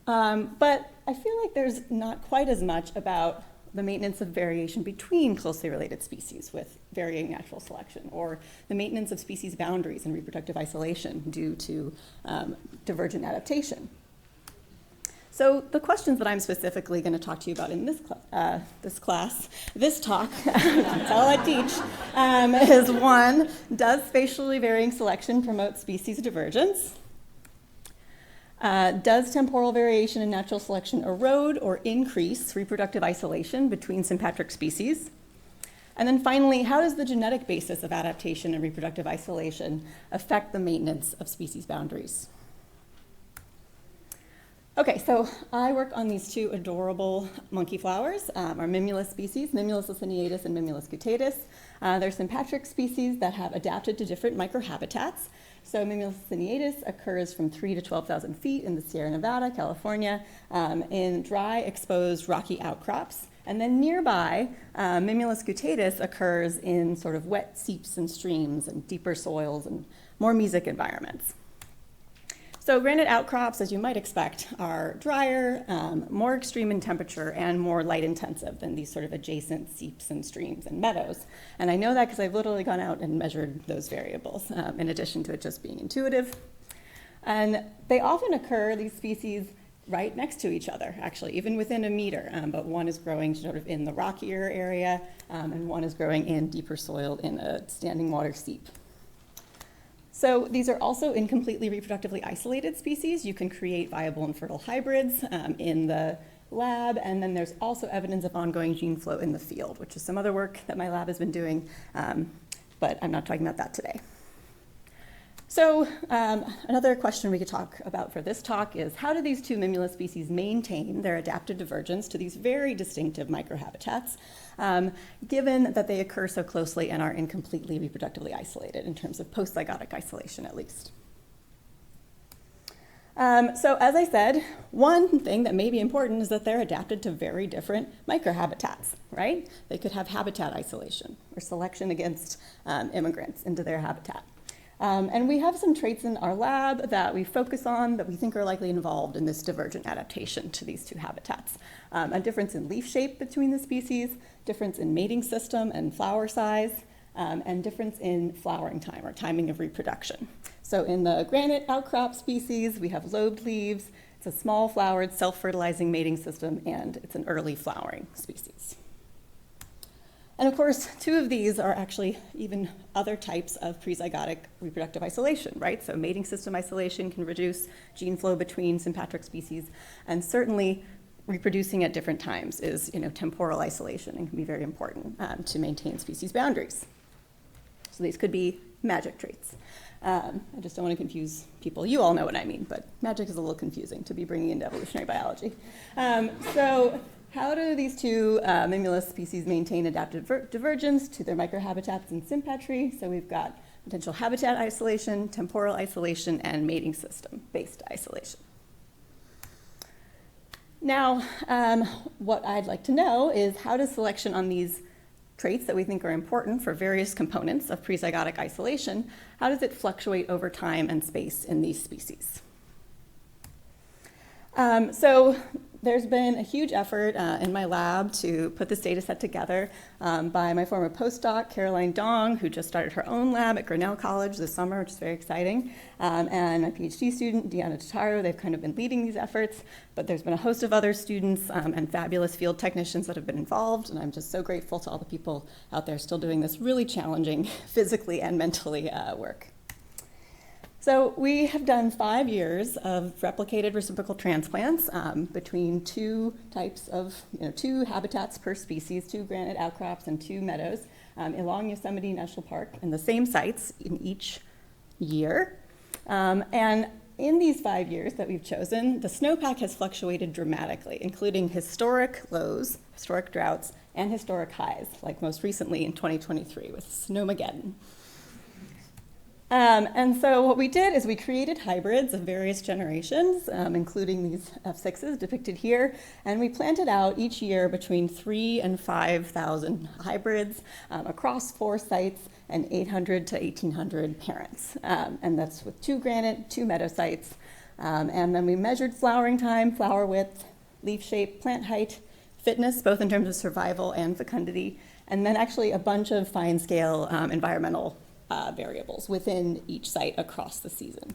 But I feel like there's not quite as much about the maintenance of variation between closely related species with varying natural selection, or the maintenance of species boundaries and reproductive isolation due to divergent adaptation. So the questions that I'm specifically going to talk to you about in this talk, that's all I teach, is one, does spatially varying selection promote species divergence? Does temporal variation in natural selection erode or increase reproductive isolation between sympatric species? And then finally, how does the genetic basis of adaptation and reproductive isolation affect the maintenance of species boundaries? Okay, so I work on these two adorable monkey flowers, our Mimulus species, Mimulus laciniatus and Mimulus cutatus. They're sympatric species that have adapted to different microhabitats. So Mimulus laciniatus occurs from 3,000 to 12,000 feet in the Sierra Nevada, California, in dry, exposed, rocky outcrops. And then nearby, Mimulus cutatus occurs in sort of wet seeps and streams and deeper soils and more mesic environments. So granite outcrops, as you might expect, are drier, more extreme in temperature, and more light intensive than these sort of adjacent seeps and streams and meadows. And I know that because I've literally gone out and measured those variables, in addition to it just being intuitive. And they often occur, these species, right next to each other, actually, even within a meter. But one is growing sort of in the rockier area, and one is growing in deeper soil in a standing water seep. So these are also incompletely reproductively isolated species. You can create viable and fertile hybrids in the lab, and then there's also evidence of ongoing gene flow in the field, which is some other work that my lab has been doing, but I'm not talking about that today. So another question we could talk about for this talk is, how do these two Mimula species maintain their adaptive divergence to these very distinctive microhabitats, given that they occur so closely and are incompletely reproductively isolated in terms of postzygotic isolation, at least? So as I said, one thing that may be important is that they're adapted to very different microhabitats, right? They could have habitat isolation or selection against immigrants into their habitat. And we have some traits in our lab that we focus on that we think are likely involved in this divergent adaptation to these two habitats. A difference in leaf shape between the species, difference in mating system and flower size, and difference in flowering time or timing of reproduction. So in the granite outcrop species, we have lobed leaves, it's a small flowered self-fertilizing mating system, and it's an early flowering species. And of course, two of these are actually even other types of prezygotic reproductive isolation, right? So mating system isolation can reduce gene flow between sympatric species, and certainly reproducing at different times is, temporal isolation and can be very important to maintain species boundaries. So these could be magic traits. I just don't want to confuse people. You all know what I mean, but magic is a little confusing to be bringing into evolutionary biology. So how do these two Mimula species maintain adaptive divergence to their microhabitats in sympatry? So we've got potential habitat isolation, temporal isolation, and mating system-based isolation. Now, what I'd like to know is, how does selection on these traits that we think are important for various components of prezygotic isolation, how does it fluctuate over time and space in these species? So there's been a huge effort in my lab to put this data set together by my former postdoc, Caroline Dong, who just started her own lab at Grinnell College this summer, which is very exciting, and my PhD student, Deanna Totaro. They've kind of been leading these efforts, but there's been a host of other students and fabulous field technicians that have been involved, and I'm just so grateful to all the people out there still doing this really challenging physically and mentally work. So we have done 5 years of replicated reciprocal transplants between two types of, two habitats per species, 2 granite outcrops and 2 meadows along Yosemite National Park in the same sites in each year. And in these 5 years that we've chosen, the snowpack has fluctuated dramatically, including historic lows, historic droughts, and historic highs, like most recently in 2023 with Snowmageddon. And so what we did is we created hybrids of various generations, including these F6s depicted here, and we planted out each year between 3,000 and 5,000 hybrids across 4 sites and 800 to 1,800 parents. And that's with 2 granite, 2 meadow sites. And then we measured flowering time, flower width, leaf shape, plant height, fitness, both in terms of survival and fecundity, and then actually a bunch of fine-scale environmental variables within each site across the season.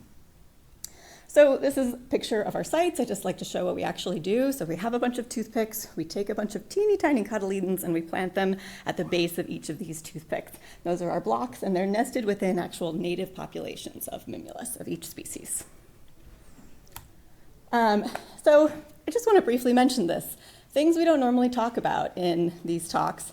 So this is a picture of our sites. I just like to show what we actually do. So we have a bunch of toothpicks. We take a bunch of teeny tiny cotyledons and we plant them at the base of each of these toothpicks. Those are our blocks, and they're nested within actual native populations of Mimulus of each species. So I just want to briefly mention this. Things we don't normally talk about in these talks.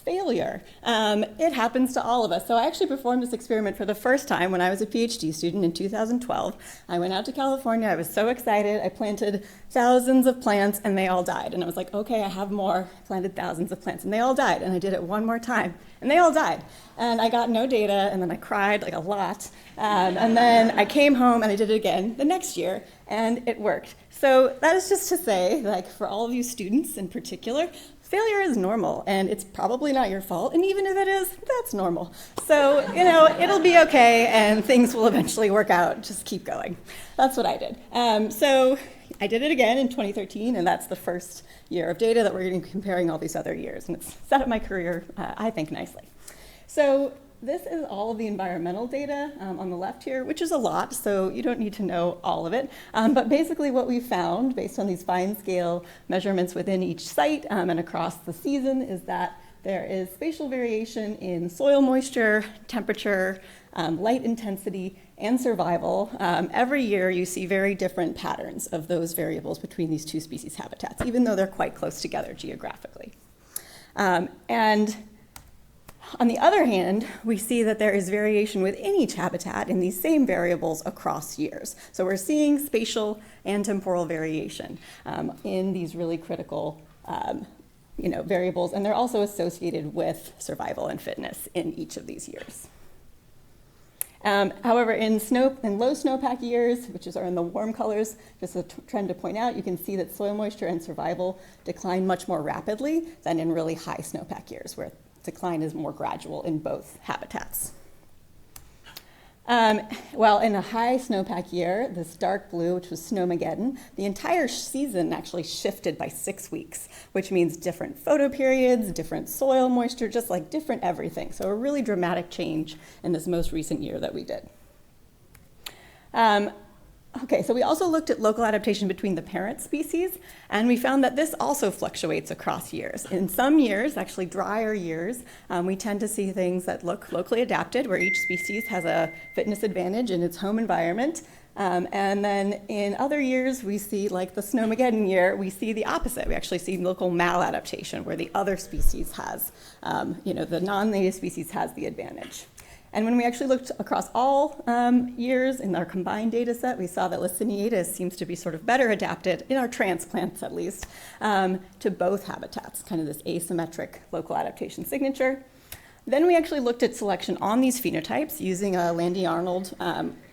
Failure. It happens to all of us. So I actually performed this experiment for the first time when I was a PhD student in 2012. I went out to California. I was so excited. I planted thousands of plants and they all died. And I was like, okay, I have more. I planted thousands of plants and they all died. And I did it one more time and they all died. And I got no data, and then I cried like a lot. And then I came home and I did it again the next year, and it worked. So that is just to say, like, for all of you students in particular, failure is normal, and it's probably not your fault, and even if it is, that's normal. So, it'll be okay, and things will eventually work out. Just keep going. That's what I did. So I did it again in 2013, and that's the first year of data that we're going to be comparing all these other years, and it's set up my career, I think, nicely. So this is all of the environmental data on the left here, which is a lot, so you don't need to know all of it. But basically what we found, based on these fine scale measurements within each site and across the season, is that there is spatial variation in soil moisture, temperature, light intensity, and survival. Every year you see very different patterns of those variables between these two species habitats, even though they're quite close together geographically. And on the other hand, we see that there is variation within each habitat in these same variables across years. So we're seeing spatial and temporal variation in these really critical variables, and they're also associated with survival and fitness in each of these years. However, in low snowpack years, which are in the warm colors, just a trend to point out, you can see that soil moisture and survival decline much more rapidly than in really high snowpack years, where decline is more gradual in both habitats. Well, in a high snowpack year, this dark blue, which was Snowmageddon, the entire season actually shifted by 6 weeks, which means different photoperiods, different soil moisture, just like different everything. So a really dramatic change in this most recent year that we did. Okay, so we also looked at local adaptation between the parent species, and we found that this also fluctuates across years. In some years, actually drier years, we tend to see things that look locally adapted, where each species has a fitness advantage in its home environment. And then in other years, we see, like the Snowmageddon year, we see the opposite. We actually see local maladaptation, where the other species has, the non-native species has the advantage. And when we actually looked across all years in our combined data set, we saw that Licineatus seems to be sort of better adapted, in our transplants at least, to both habitats, kind of this asymmetric local adaptation signature. Then we actually looked at selection on these phenotypes using a Landy-Arnold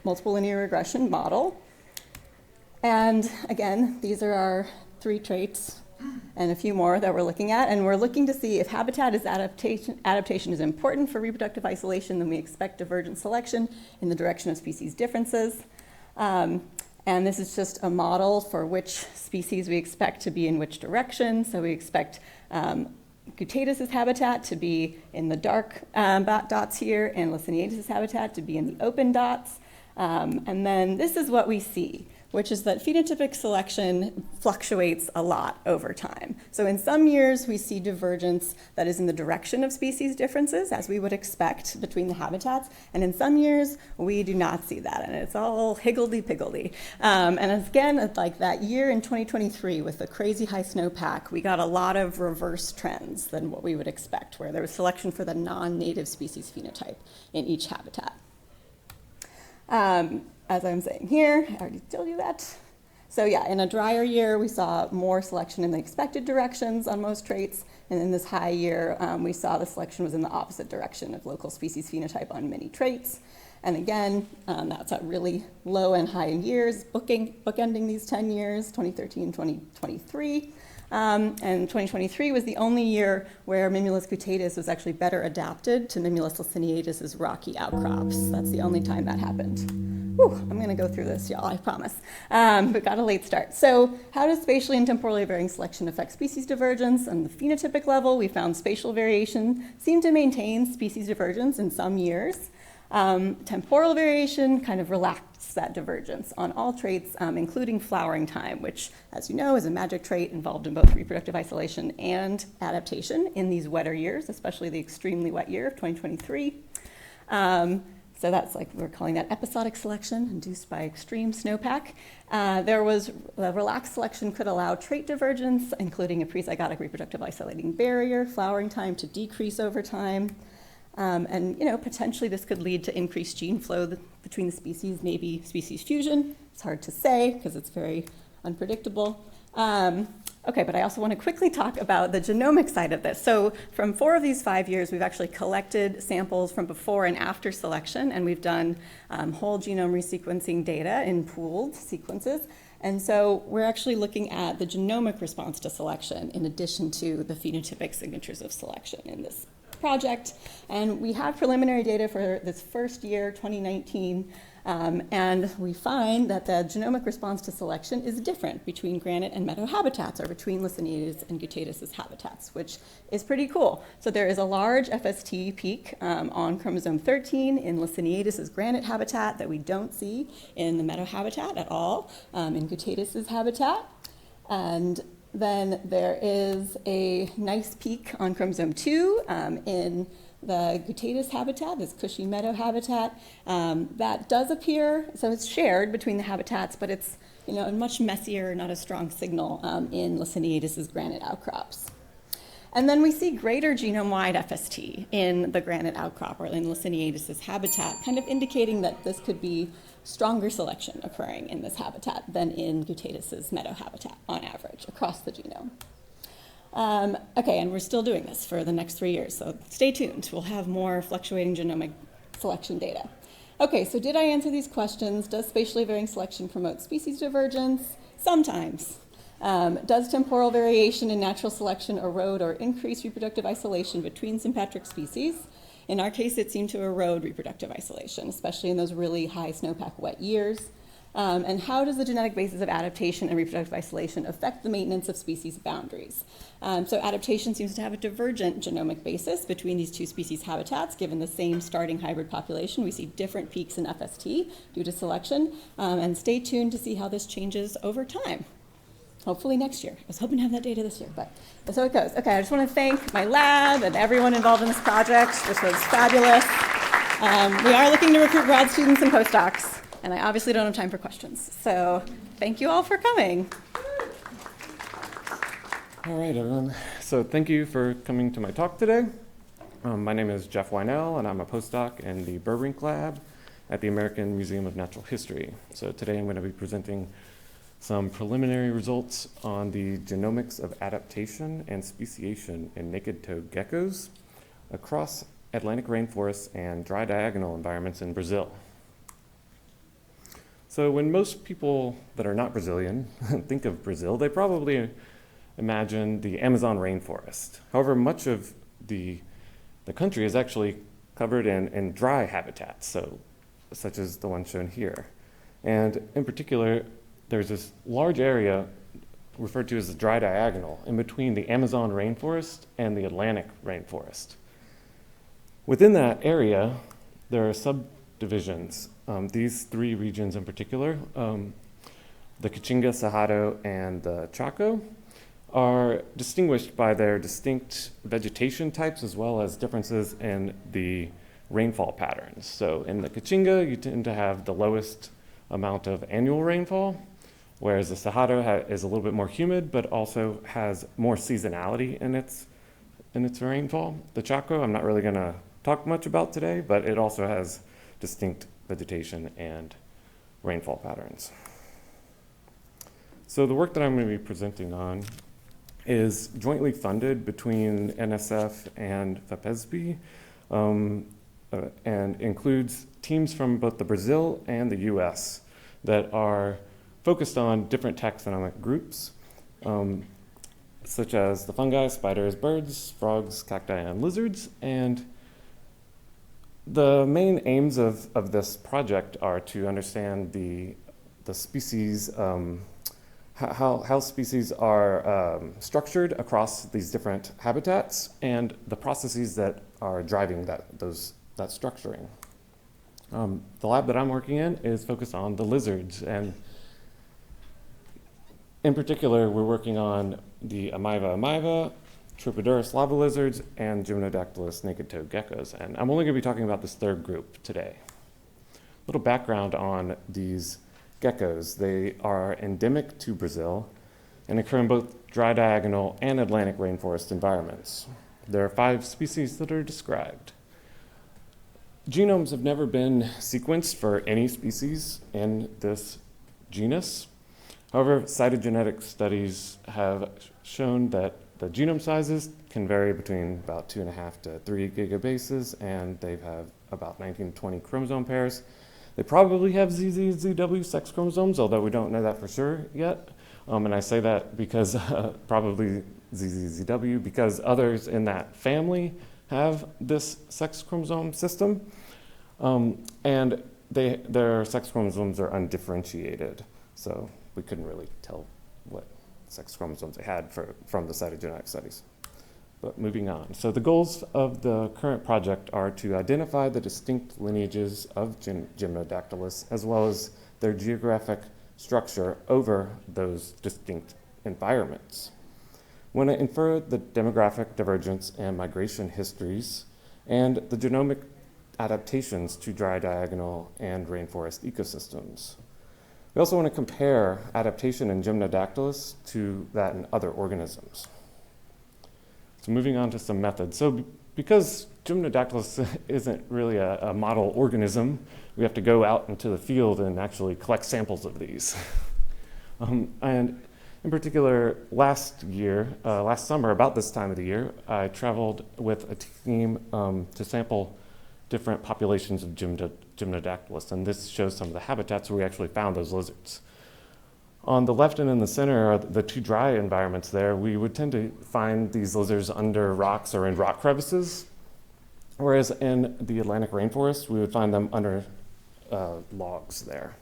multiple linear regression model. And again, these are our 3 traits and a few more that we're looking at, and we're looking to see if habitat is adaptation is important for reproductive isolation, then we expect divergent selection in the direction of species differences. And this is just a model for which species we expect to be in which direction. So we expect Cutatus' habitat to be in the dark dots here, and Licineatus' habitat to be in the open dots. And then this is what we see, which is that phenotypic selection fluctuates a lot over time. So in some years, we see divergence that is in the direction of species differences, as we would expect between the habitats, and in some years, we do not see that, and it's all higgledy-piggledy. And again, like that year in 2023 with the crazy high snowpack, we got a lot of reverse trends than what we would expect, where there was selection for the non-native species phenotype in each habitat. As I'm saying here, I already told you that. So yeah, in a drier year, we saw more selection in the expected directions on most traits, and in this high year, we saw the selection was in the opposite direction of local species phenotype on many traits. And again, that's at really low and high years, bookending these 10 years, 2013, 2023. And 2023 was the only year where Mimulus cutatus was actually better adapted to Mimulus licineatus' rocky outcrops. That's the only time that happened. Whew, I'm going to go through this, y'all, I promise. But got a late start. So how does spatially and temporally varying selection affect species divergence? On the phenotypic level, we found spatial variation seemed to maintain species divergence in some years. Temporal variation kind of relaxed that divergence on all traits, including flowering time, which, as you know, is a magic trait involved in both reproductive isolation and adaptation in these wetter years, especially the extremely wet year of 2023. So that's like, we're calling that episodic selection induced by extreme snowpack. There was relaxed selection could allow trait divergence, including a prezygotic reproductive isolating barrier, flowering time to decrease over time. And potentially this could lead to increased gene flow between the species, maybe species fusion. It's hard to say because it's very unpredictable. Okay, but I also want to quickly talk about the genomic side of this. So from 4 of these 5 years, we've actually collected samples from before and after selection, and we've done whole genome resequencing data in pooled sequences. And so we're actually looking at the genomic response to selection in addition to the phenotypic signatures of selection in this project. And we have preliminary data for this first year, 2019, and we find that the genomic response to selection is different between granite and meadow habitats, or between Lysiniades and Gutatus' habitats, which is pretty cool. So there is a large FST peak on chromosome 13 in Lysiniades' granite habitat that we don't see in the meadow habitat at all, in Gutatus' habitat. And then there is a nice peak on chromosome 2 in the Gutatus habitat, this cushy meadow habitat. That does appear, so it's shared between the habitats, but it's a much messier, not as strong signal in Lysiniades' granite outcrops. And then we see greater genome-wide FST in the granite outcrop, or in Lysiniades' habitat, kind of indicating that this could be stronger selection occurring in this habitat than in Gutatus' meadow habitat on average across the genome. Okay, and we're still doing this for the next 3 years, so stay tuned. We'll have more fluctuating genomic selection data. Okay, so did I answer these questions? Does spatially varying selection promote species divergence? Sometimes. Does temporal variation in natural selection erode or increase reproductive isolation between sympatric species? In our case, it seemed to erode reproductive isolation, especially in those really high snowpack wet years. And how does the genetic basis of adaptation and reproductive isolation affect the maintenance of species boundaries? So adaptation seems to have a divergent genomic basis between these two species habitats. Given the same starting hybrid population, we see different peaks in FST due to selection. And stay tuned to see how this changes over time. Hopefully next year. I was hoping to have that data this year, but that's how it goes. Okay, I just want to thank my lab and everyone involved in this project. This was fabulous. We are looking to recruit grad students and postdocs, and I obviously don't have time for questions. So thank you all for coming. All right, everyone. So thank you for coming to my talk today. My name is Jeff Weinell, and I'm a postdoc in the Burbank Lab at the American Museum of Natural History. So today I'm going to be presenting some preliminary results on the genomics of adaptation and speciation in naked-toed geckos across Atlantic rainforests and dry diagonal environments in Brazil. So when most people that are not Brazilian think of Brazil, they probably imagine the Amazon rainforest. However, much of the country is actually covered in dry habitats, such as the one shown here. And in particular, there's this large area referred to as the dry diagonal in between the Amazon rainforest and the Atlantic rainforest. Within that area, there are subdivisions. These 3 regions in particular, the Caatinga, Cerrado, and the Chaco, are distinguished by their distinct vegetation types as well as differences in the rainfall patterns. So in the Caatinga, you tend to have the lowest amount of annual rainfall, whereas the Cerrado is a little bit more humid, but also has more seasonality in its rainfall. The Chaco, I'm not really going to talk much about today, but it also has distinct vegetation and rainfall patterns. So the work that I'm going to be presenting on is jointly funded between NSF and FAPESB, and includes teams from both the Brazil and the US that are focused on different taxonomic groups, such as the fungi, spiders, birds, frogs, cacti, and lizards. And the main aims of this project are to understand the species, how species are structured across these different habitats and the processes that are driving that structuring. The lab that I'm working in is focused on the lizards, and in particular, we're working on the Ameiva, Tropidurus lava lizards, and Gymnodactylus naked-toed geckos. And I'm only going to be talking about this 3rd group today. A little background on these geckos. They are endemic to Brazil and occur in both dry diagonal and Atlantic rainforest environments. There are 5 species that are described. Genomes have never been sequenced for any species in this genus. However, cytogenetic studies have shown that the genome sizes can vary between about 2.5 to 3 gigabases, and they have about 19 to 20 chromosome pairs. They probably have ZZ-ZW sex chromosomes, although we don't know that for sure yet. And I say that because probably ZZ-ZW, because others in that family have this sex chromosome system, and their sex chromosomes are undifferentiated, so we couldn't really tell what sex chromosomes they had from the cytogenetic studies. But moving on. So the goals of the current project are to identify the distinct lineages of Gymnodactylus, as well as their geographic structure over those distinct environments. We want to infer the demographic divergence and migration histories and the genomic adaptations to dry, diagonal, and rainforest ecosystems. We also want to compare adaptation in Gymnodactylus to that in other organisms. So moving on to some methods. So because Gymnodactylus isn't really a model organism, we have to go out into the field and actually collect samples of these. And in particular, last summer, about this time of the year, I traveled with a team to sample different populations of Gymnodactylus, and this shows some of the habitats where we actually found those lizards. On the left and in the center are the two dry environments there. We would tend to find these lizards under rocks or in rock crevices, whereas in the Atlantic rainforest, we would find them under logs there.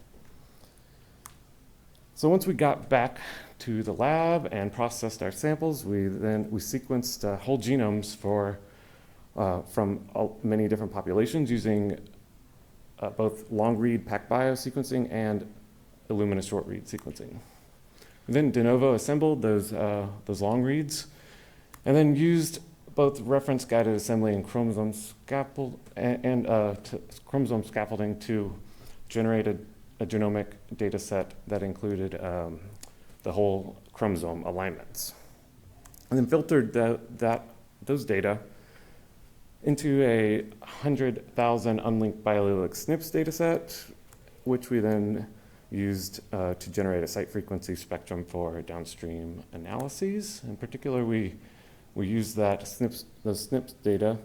So once we got back to the lab and processed our samples, we sequenced whole genomes from many different populations using both long-read PacBio sequencing and Illumina short-read sequencing. We then de novo assembled those long reads, and then used both reference-guided assembly and chromosome scaffolding to generate a genomic data set that included the whole chromosome alignments, and then filtered those data into a 100,000 unlinked biallelic SNPs data set, which we then used to generate a site frequency spectrum for downstream analyses. In particular, we used those SNPs data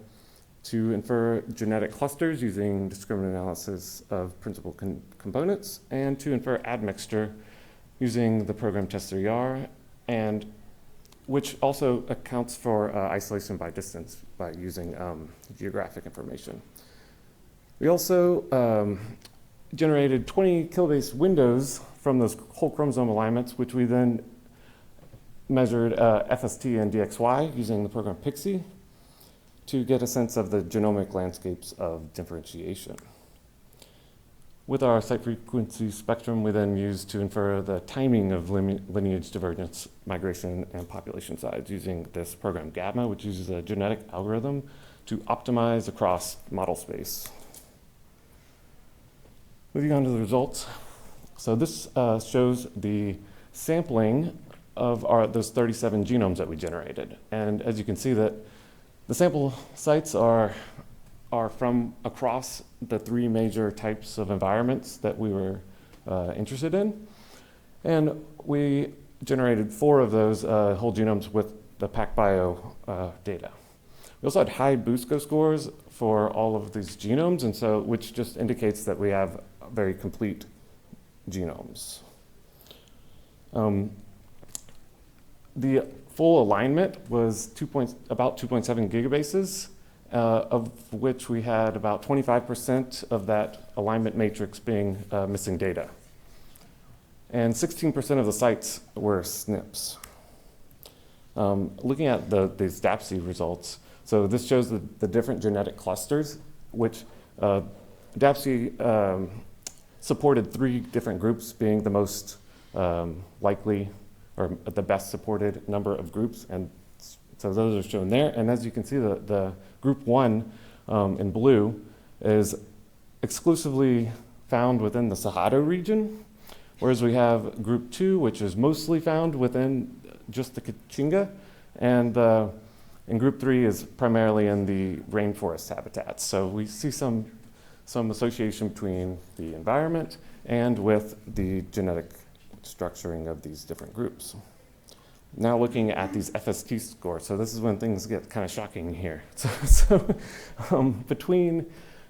to infer genetic clusters using discriminant analysis of principal components, and to infer admixture using the program Test3R, and which also accounts for isolation by distance by using geographic information. We also generated 20 kilobase windows from those whole chromosome alignments, which we then measured FST and DXY using the program PIXI to get a sense of the genomic landscapes of differentiation. With our site frequency spectrum, we then used to infer the timing of lineage divergence, migration, and population size using this program Gamma, which uses a genetic algorithm to optimize across model space. Moving on to the results. So this shows the sampling of those 37 genomes that we generated. And as you can see, that the sample sites are from across the three major types of environments that we were interested in. And we generated 4 of those whole genomes with the PacBio data. We also had high BUSCO scores for all of these genomes, and so which just indicates that we have very complete genomes. The full alignment was about 2.7 gigabases, of which we had about 25% of that alignment matrix being missing data. And 16% of the sites were SNPs. Looking at these DAPC results, so this shows the different genetic clusters, which DAPC supported 3 different groups, being the most likely or the best supported number of groups, and so those are shown there. And as you can see, the group 1 in blue is exclusively found within the Cerrado region, whereas we have group 2, which is mostly found within just the Caatinga, and group 3 is primarily in the rainforest habitats. So we see some association between the environment and with the genetic structuring of these different groups. Now looking at these FST scores, so this is when things get kind of shocking here.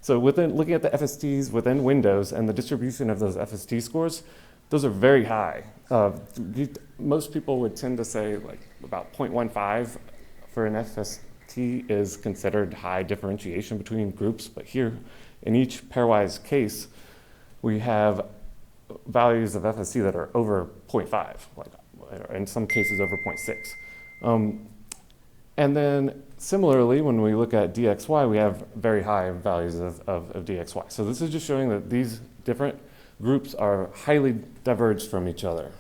Within looking at the FSTs within Windows and the distribution of those FST scores, those are very high. Most people would tend to say like about 0.15 for an FST is considered high differentiation between groups, but here in each pairwise case, we have values of FST that are over 0.5, like in some cases over 0.6. And then similarly, when we look at DXY, we have very high values of DXY. So this is just showing that these different groups are highly diverged from each other.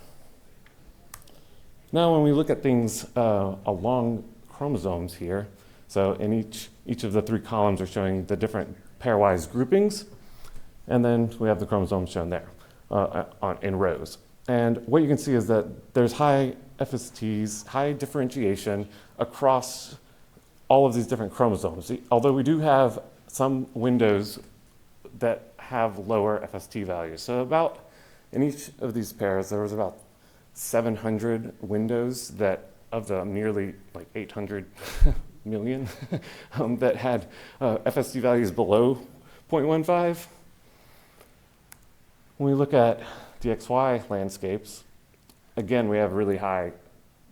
Now when we look at things along chromosomes here, so in each of the 3 columns are showing the different pairwise groupings, and then we have the chromosomes shown there in rows. And what you can see is that there's high FSTs, high differentiation across all of these different chromosomes. Although we do have some windows that have lower FST values. So about, in each of these pairs, there was about 700 windows that, of the nearly like 800 million, that had FST values below 0.15. When we look at DXY landscapes, again, we have really high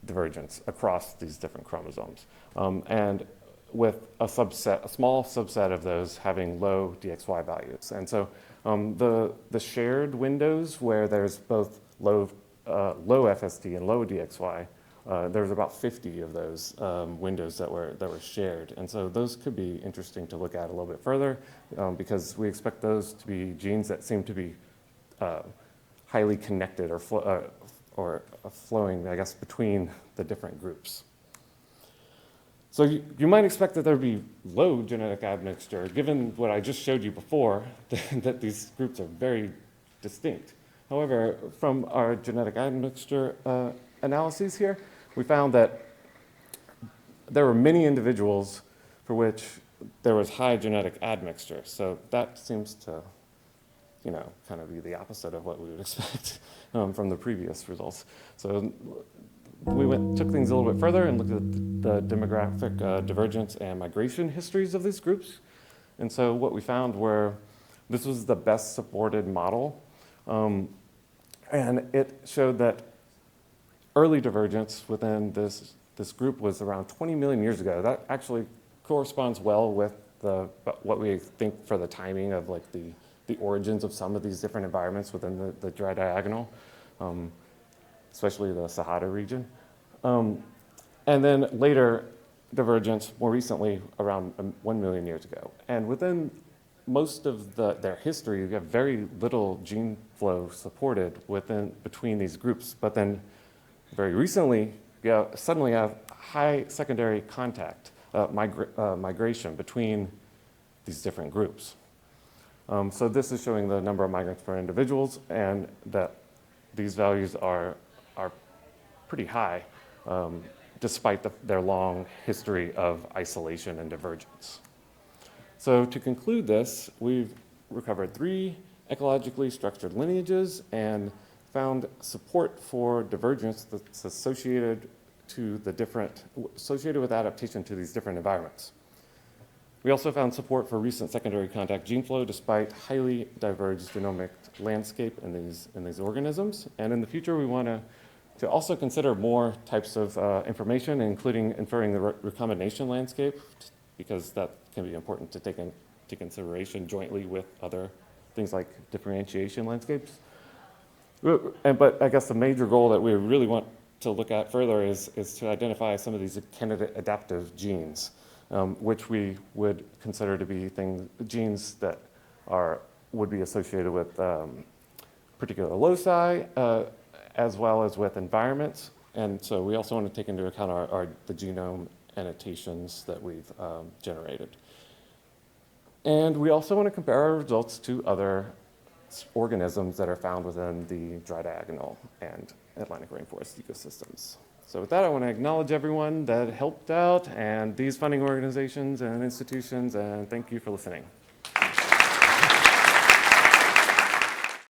divergence across these different chromosomes. And with a small subset of those having low DXY values. And so the shared windows where there's both low FST and low DXY, there's about 50 of those windows that were shared. And so those could be interesting to look at a little bit further because we expect those to be genes that seem to be highly connected or flowing, I guess, between the different groups. So you might expect that there would be low genetic admixture, given what I just showed you before, that these groups are very distinct. However, from our genetic admixture analyses here, we found that there were many individuals for which there was high genetic admixture. So that seems to, kind of be the opposite of what we would expect from the previous results. So we took things a little bit further and looked at the demographic divergence and migration histories of these groups. And so what we found were, this was the best supported model. And it showed that early divergence within this group was around 20 million years ago. That actually corresponds well with what we think for the timing of like the origins of some of these different environments within the dry diagonal, especially the Sahara region. And then later divergence, more recently, around 1 million years ago. And within most of their history, you have very little gene flow supported between these groups. But then very recently, you suddenly have high secondary contact, migration between these different groups. So this is showing the number of migrants per individuals, and that these values are pretty high, despite their long history of isolation and divergence. So to conclude this, we've recovered 3 ecologically structured lineages and found support for divergence that's associated with adaptation to these different environments. We also found support for recent secondary contact gene flow despite highly diverged genomic landscape in these organisms. And in the future, we want to also consider more types of information, including inferring the recombination landscape, because that can be important to take into consideration jointly with other things like differentiation landscapes. But I guess the major goal that we really want to look at further is to identify some of these candidate adaptive genes, which we would consider to be genes that would be associated with particular loci, as well as with environments. And so we also want to take into account the genome annotations that we've generated. And we also want to compare our results to other organisms that are found within the dry diagonal and Atlantic rainforest ecosystems. So with that, I want to acknowledge everyone that helped out and these funding organizations and institutions, and thank you for listening.